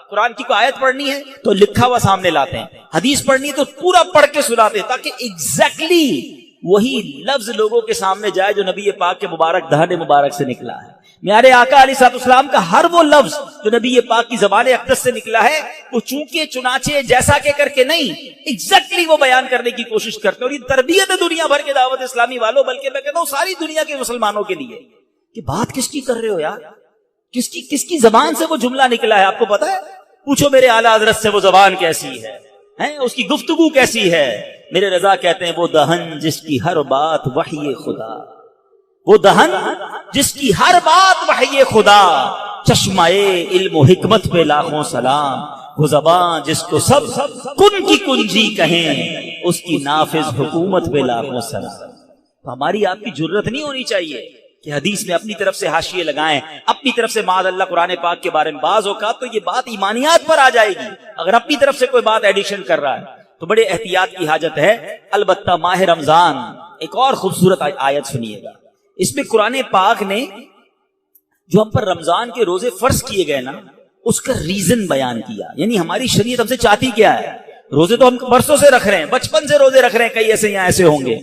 [SPEAKER 2] قرآن کی کوئی آیت پڑھنی ہے تو لکھا ہوا سامنے لاتے ہیں، حدیث پڑھنی ہے تو پورا پڑھ کے سناتے ہیں تاکہ ایگزیکٹلی وہی لفظ لوگوں کے سامنے جائے جو نبی پاک کے مبارک دہن مبارک سے نکلا ہے. میارے آقا علیہ الصلوۃ والسلام کا ہر وہ لفظ جو نبی پاک کی زبان اقدس سے نکلا ہے وہ چونکہ چنانچہ جیسا کہ کر کے نہیں، ایگزیکٹلی وہ بیان کرنے کی کوشش کرتے ہیں. اور یہ تربیت ہے دنیا بھر کے دعوت اسلامی والوں، بلکہ میں کہتا ہوں ساری دنیا کے مسلمانوں کے لیے کہ بات کس کی کر رہے ہو یار، کس کی زبان سے وہ جملہ نکلا ہے آپ کو پتا ہے؟ پوچھو میرے اعلیٰ حضرت سے وہ زبان کیسی ہے، اس کی گفتگو کیسی ہے. میرے رضا کہتے ہیں وہ دہن جس کی ہر بات وحی خدا، وہ دہن جس کی ہر بات وحی خدا، چشمہ علم و حکمت پہ لاکھوں سلام، وہ زبان جس کو سب کن کی کنجی کہیں، اس کی نافذ حکومت پہ لاکھوں سلام. تو ہماری آپ کی جرت نہیں ہونی چاہیے کہ حدیث میں اپنی طرف سے حاشیے لگائیں، اپنی طرف سے معاذ اللہ قرآن پاک کے بارے میں. بعض اوقات تو یہ بات ایمانیات پر آ جائے گی اگر اپنی طرف سے کوئی بات ایڈیشن کر رہا ہے، تو بڑے احتیاط کی حاجت ہے. البتہ ماہ رمضان ایک اور خوبصورت آیت سنیے گا. اس میں قرآن پاک نے جو ہم پر رمضان کے روزے فرض کیے گئے نا، اس کا ریزن بیان کیا. یعنی ہماری شریعت ہم سے چاہتی کیا ہے؟ روزے تو ہم برسوں سے رکھ رہے ہیں، بچپن سے روزے رکھ رہے ہیں، کئی ایسے یہاں ایسے ہوں گے،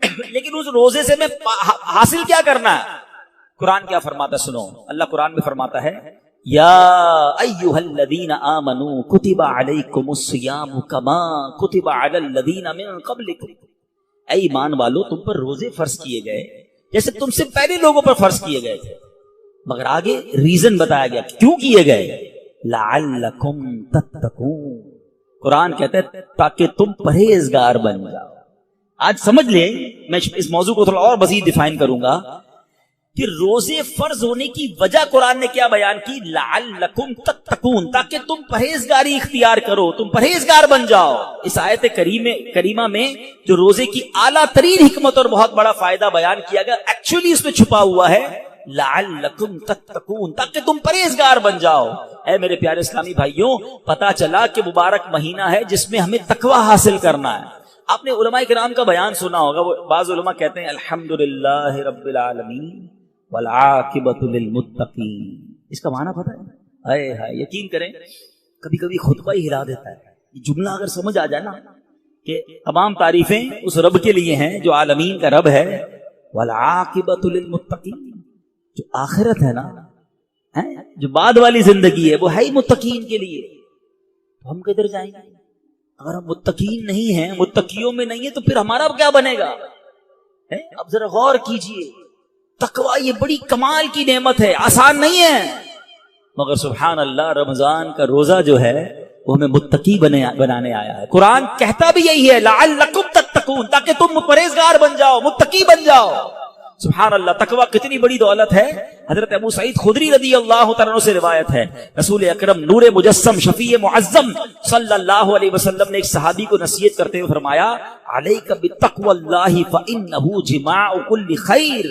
[SPEAKER 2] لیکن اس روزے سے میں حاصل کیا کرنا ہے؟ قرآن کیا فرماتا سنو. اللہ قرآن میں فرماتا ہے یا ایھا الذین آمنوا کتب علیکم الصیام کما کتب علی الذین من قبلکم. اے ایمان والو تم پر روزے فرض کیے گئے جیسے تم سے پہلے لوگوں پر فرض کیے گئے تھے. مگر آگے ریزن بتایا گیا کیوں کیے گئے. لعلکم تتقون. قرآن کہتا ہے تاکہ تم پرہیزگار بن جاؤ. آج سمجھ لیں، میں اس موضوع کو تھوڑا اور مزید ڈیفائن کروں گا کہ روزے فرض ہونے کی وجہ قرآن نے کیا بیان کی. لعلکم تتقون، تاکہ تم پرہیزگاری اختیار کرو، تم پرہیزگار بن جاؤ. اس آیت کریمہ میں جو روزے کی اعلیٰ ترین حکمت اور بہت بڑا فائدہ بیان کیا گیا، ایکچولی اس میں چھپا ہوا ہے لعلکم تتقون، تاکہ تم پرہیزگار بن جاؤ. اے میرے پیارے اسلامی بھائیوں، پتا چلا کہ مبارک مہینہ ہے جس میں ہمیں تقوی حاصل کرنا ہے. آپ نے علماء کرام کا بیان سنا ہوگا. وہ بعض علماء کہتے ہیں الحمدللہ رب العالمین والعاقبۃ للمتقین. اس کا معنی پتہ ہے؟ اے ہائے، یقین کریں کبھی کبھی خطبہ ہی ہلا دیتا ہے. یہ جملہ اگر سمجھ آ جائے نا کہ تمام تعریفیں اس رب کے لیے ہیں جو عالمین کا رب ہے، والعاقبۃ للمتقین، جو آخرت ہے نا، جو بعد والی زندگی ہے وہ ہے ہی متقین کے لیے. تو ہم کدھر جائیں گے اگر ہم متقین نہیں ہیں، متقیوں میں نہیں ہیں، تو پھر ہمارا کیا بنے گا؟ اب ذرا غور کیجئے، تقوی یہ بڑی کمال کی نعمت ہے، آسان نہیں ہے، مگر سبحان اللہ رمضان کا روزہ جو ہے وہ ہمیں متقی بنانے آیا ہے۔ قرآن کہتا بھی یہی ہے لعلکم تتقون، تاکہ تم پرہیزگار بن جاؤ، متقی بن جاؤ۔ سبحان اللہ، تقوی کتنی بڑی دولت ہے۔ حضرت ابو سعید خدری رضی اللہ تعالیٰ عنہ سے روایت ہے، رسول اکرم نور مجسم شفیع معظم صلی اللہ علیہ وسلم نے ایک صحابی کو نصیحت کرتے ہوئے فرمایا علیک بتقوی اللہ فانہ جماع کل خیر،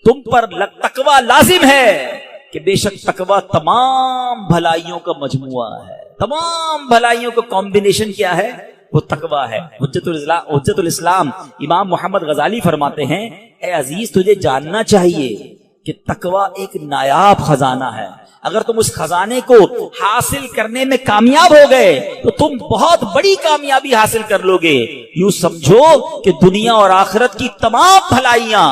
[SPEAKER 2] تم پر تقوی لازم ہے کہ بے شک تقوی تمام بھلائیوں کا مجموعہ ہے، تمام بھلائیوں کا کمبینیشن کیا ہے؟ وہ تقوی ہے۔ حجت الاسلام امام محمد غزالی فرماتے ہیں اے عزیز تجھے جاننا چاہیے کہ تقوی ایک نایاب خزانہ ہے، اگر تم اس خزانے کو حاصل کرنے میں کامیاب ہو گئے تو تم بہت بڑی کامیابی حاصل کر لو گے۔ یوں سمجھو کہ دنیا اور آخرت کی تمام بھلائیاں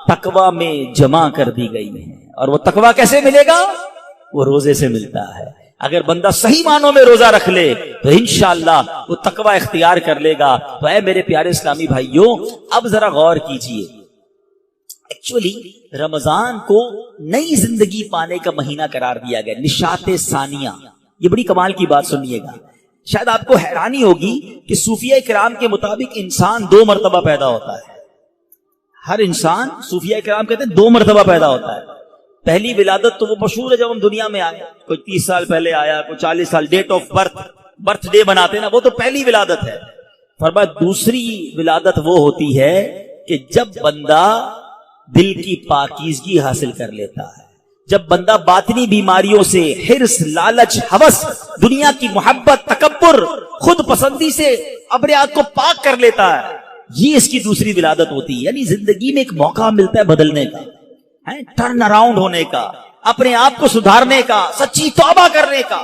[SPEAKER 2] تقوی میں جمع کر دی گئی ہیں۔ اور وہ تقوی کیسے ملے گا؟ وہ روزے سے ملتا ہے۔ اگر بندہ صحیح معنوں میں روزہ رکھ لے تو انشاءاللہ وہ تقوی اختیار کر لے گا۔ تو اے میرے پیارے اسلامی بھائیوں، اب ذرا غور کیجئے، ایکچولی رمضان کو نئی زندگی پانے کا مہینہ قرار دیا گیا، نشاط ثانیہ۔ یہ بڑی کمال کی بات سنیے گا، شاید آپ کو حیرانی ہوگی کہ صوفیہ کرام کے مطابق انسان 2 مرتبہ پیدا ہوتا ہے۔ ہر انسان، صوفیہ کرام کہتے ہیں 2 مرتبہ پیدا ہوتا ہے۔ پہلی ولادت تو وہ مشہور ہے جب ہم دنیا میں آئے، کوئی 30 سال پہلے آیا، کوئی 40 سال، ڈیٹ آف برتھ ڈے بناتے نا، وہ تو پہلی ولادت ہے۔ فرمایا دوسری ولادت وہ ہوتی ہے کہ جب بندہ دل کی پاکیزگی حاصل کر لیتا ہے، جب بندہ باطنی بیماریوں سے، حرص، لالچ، ہوس، دنیا کی محبت، تکبر، خود پسندی سے اپنے آپ کو پاک کر لیتا ہے، یہ اس کی دوسری ولادت ہوتی ہے۔ یعنی زندگی میں ایک موقع ملتا ہے بدلنے کا، ٹرن اراؤنڈ ہونے کا، اپنے آپ کو سدھارنے کا، سچی توبہ کرنے کا۔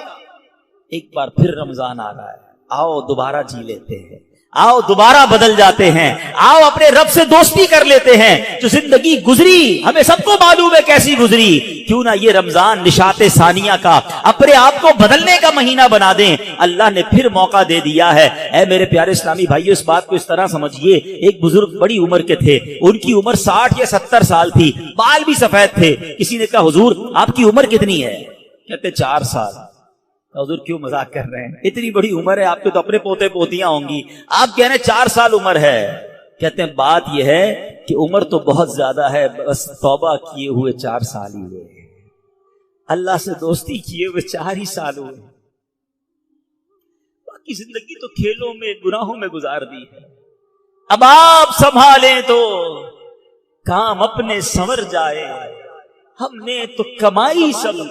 [SPEAKER 2] ایک بار پھر رمضان آ رہا ہے، آؤ دوبارہ جی لیتے ہیں، آؤ دوبارہ بدل جاتے ہیں، آؤ اپنے رب سے دوستی کر لیتے ہیں۔ جو زندگی گزری ہمیں سب کو معلوم ہے کیسی گزری، کیوں نہ یہ رمضان نشاط ثانیہ کا اپنے آپ کو بدلنے کا مہینہ بنا دیں۔ اللہ نے پھر موقع دے دیا ہے۔ اے میرے پیارے اسلامی بھائیو، اس بات کو اس طرح سمجھیے، ایک بزرگ بڑی عمر کے تھے، ان کی عمر 60 یا 70 سال تھی، بال بھی سفید تھے۔ کسی نے کہا حضور آپ کی عمر کتنی ہے؟ کہتے 4 سال۔ حضور کیوں مذاق کر رہے ہیں، اتنی بڑی عمر ہے، آپ کے تو اپنے پوتے پوتیاں ہوں گی، آپ کہہ رہے ہیں 4 سال عمر ہے۔ کہتے ہیں بات یہ ہے کہ عمر تو بہت زیادہ ہے، بس توبہ کیے ہوئے 4 سال ہی ہوئے، اللہ سے دوستی کیے ہوئے 4 ہی سال ہوئے، باقی زندگی تو کھیلوں میں، گناہوں میں گزار دی ہے۔ اب آپ سنبھالیں تو کام اپنے سنور جائے، ہم نے تو کمائی سب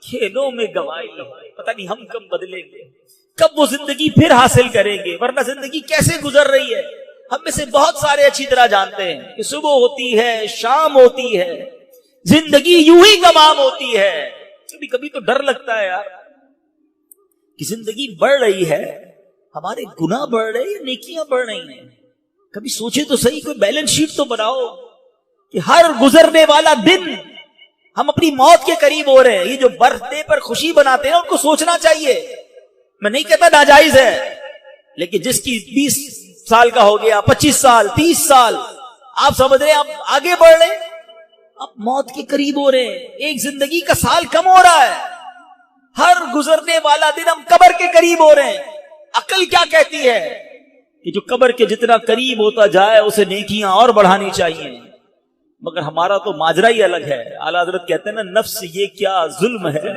[SPEAKER 2] کھیلوں میں گوائی، پتہ نہیں ہم کب بدلیں گے، کب وہ زندگی پھر حاصل کریں گے، ورنہ زندگی کیسے گزر رہی ہے۔ ہم میں سے بہت سارے اچھی طرح جانتے ہیں کہ صبح ہوتی ہے، شام ہوتی ہے، زندگی یوں ہی تمام ہوتی ہے۔ کبھی کبھی تو ڈر لگتا ہے یار کہ زندگی بڑھ رہی ہے، ہمارے گناہ بڑھ رہے ہیں یا نیکیاں بڑھ رہی ہیں؟ کبھی سوچے تو صحیح، کوئی بیلنس شیٹ تو بناؤ کہ ہر گزرنے والا دن ہم اپنی موت کے قریب ہو رہے ہیں۔ یہ جو برتھ ڈے پر خوشی بناتے ہیں ان کو سوچنا چاہیے، میں نہیں کہتا ناجائز ہے، لیکن جس کی 20 سال کا ہو گیا، 25 سال، 30 سال، آپ سمجھ رہے ہیں آپ آگے بڑھ رہے ہیں، آپ موت کے قریب ہو رہے ہیں، ایک زندگی کا سال کم ہو رہا ہے، ہر گزرنے والا دن ہم قبر کے قریب ہو رہے ہیں۔ عقل کیا کہتی ہے کہ جو قبر کے جتنا قریب ہوتا جائے اسے نیکیاں اور بڑھانی چاہیے، مگر ہمارا تو ماجرا ہی الگ ہے۔ اعلیٰ حضرت کہتے ہیں نا، نفس یہ کیا ظلم ہے،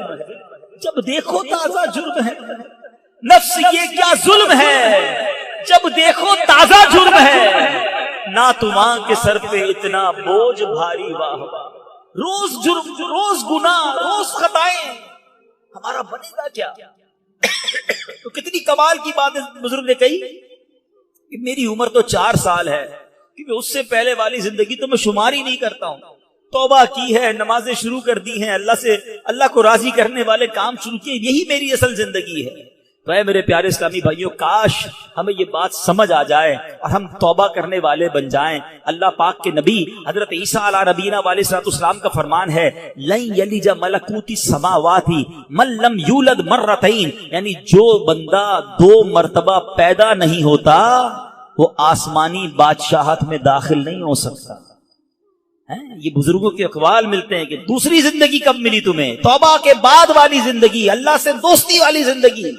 [SPEAKER 2] جب دیکھو تازہ جرم ہے، نفس یہ کیا ظلم ہے، جب دیکھو تازہ جرم ہے، نہ تمہاں کے سر پہ اتنا بوجھ بھاری، واہ واہ، روز جرم، روز گناہ، روز خطائیں، ہمارا بنے گا کیا؟ تو کتنی کمال کی بات بزرگ نے کہی کہ میری عمر تو 4 سال ہے، کیونکہ اس سے پہلے والی زندگی تو میں شمار ہی نہیں کرتا ہوں۔ توبہ کی ہے، نمازیں شروع کر دی ہیں، اللہ کو راضی کرنے والے کام شروع کیے، یہی میری اصل زندگی ہے۔ تو اے میرے پیارے اسلامی بھائیوں، کاش ہمیں یہ بات سمجھ آ جائے اور ہم توبہ کرنے والے بن جائیں۔ اللہ پاک کے نبی حضرت عیسیٰ علیہ نبینا علیہ السلام کا فرمان ہے، لن یلج ملکوت السماوات من لم یولد مرتین، یعنی جو بندہ 2 مرتبہ پیدا نہیں ہوتا وہ آسمانی بادشاہت میں داخل نہیں ہو سکتا. یہ بزرگوں کے اقوال ملتے ہیں کہ دوسری زندگی کب ملی تمہیں؟ توبہ کے بعد والی زندگی، اللہ سے دوستی والی زندگی.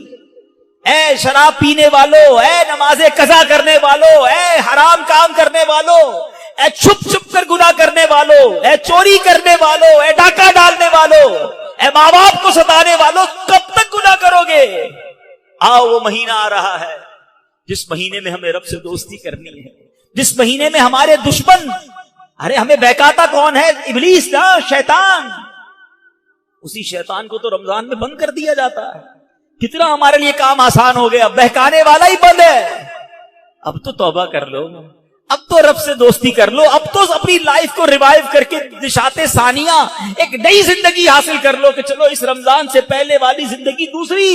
[SPEAKER 2] اے شراب پینے والو، اے نماز قضا کرنے والو، اے حرام کام کرنے والو، اے چھپ چھپ کر گناہ کرنے والو، اے چوری کرنے والو، اے ڈاکہ ڈالنے والو، اے ماں باپ کو ستانے والو، کب تک گناہ کرو گے؟ آؤ وہ مہینہ آ رہا ہے جس مہینے میں ہمیں رب سے دوستی کرنی ہے، جس مہینے میں ہمارے دشمن، ارے ہمیں بہکاتا کون ہے؟ ابلیس نا، شیطان. اسی شیطان کو تو رمضان میں بند کر دیا جاتا ہے. کتنا ہمارے لیے کام آسان ہو گیا، بہکانے والا ہی بند ہے. اب تو توبہ کر لو، اب تو رب سے دوستی کر لو، اب تو اپنی لائف کو ریوائیو کر کے نشاط ثانیہ ایک نئی زندگی حاصل کر لو کہ چلو اس رمضان سے پہلے والی زندگی دوسری،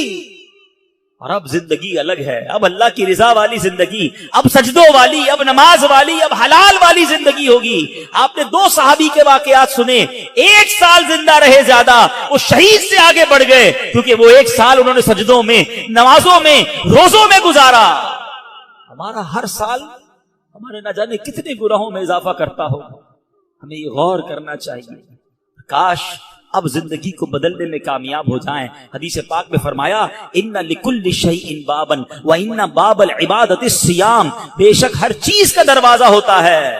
[SPEAKER 2] اور اب زندگی الگ ہے. اب اللہ کی رضا والی زندگی، اب سجدوں والی، اب نماز والی، اب حلال والی زندگی ہوگی. آپ نے 2 صحابی کے واقعات سنے، 1 سال زندہ رہے زیادہ، وہ شہید سے آگے بڑھ گئے کیونکہ وہ 1 سال انہوں نے سجدوں میں، نمازوں میں، روزوں میں گزارا. ہمارا ہر سال ہمارے نہ جانے کتنے گناہوں میں اضافہ کرتا ہو. ہمیں یہ غور کرنا چاہیے. کاش اب زندگی کو بدلنے میں کامیاب ہو جائیں. حدیث پاک میں فرمایا ان لکل شیء بابا وان باب العبادۃ الصیام، بے شک ہر چیز کا دروازہ ہوتا ہے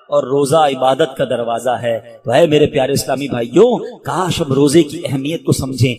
[SPEAKER 2] اور روزہ عبادت کا دروازہ ہے. تو اے میرے پیارے اسلامی بھائیوں، کاش ہم روزے کی اہمیت کو سمجھیں.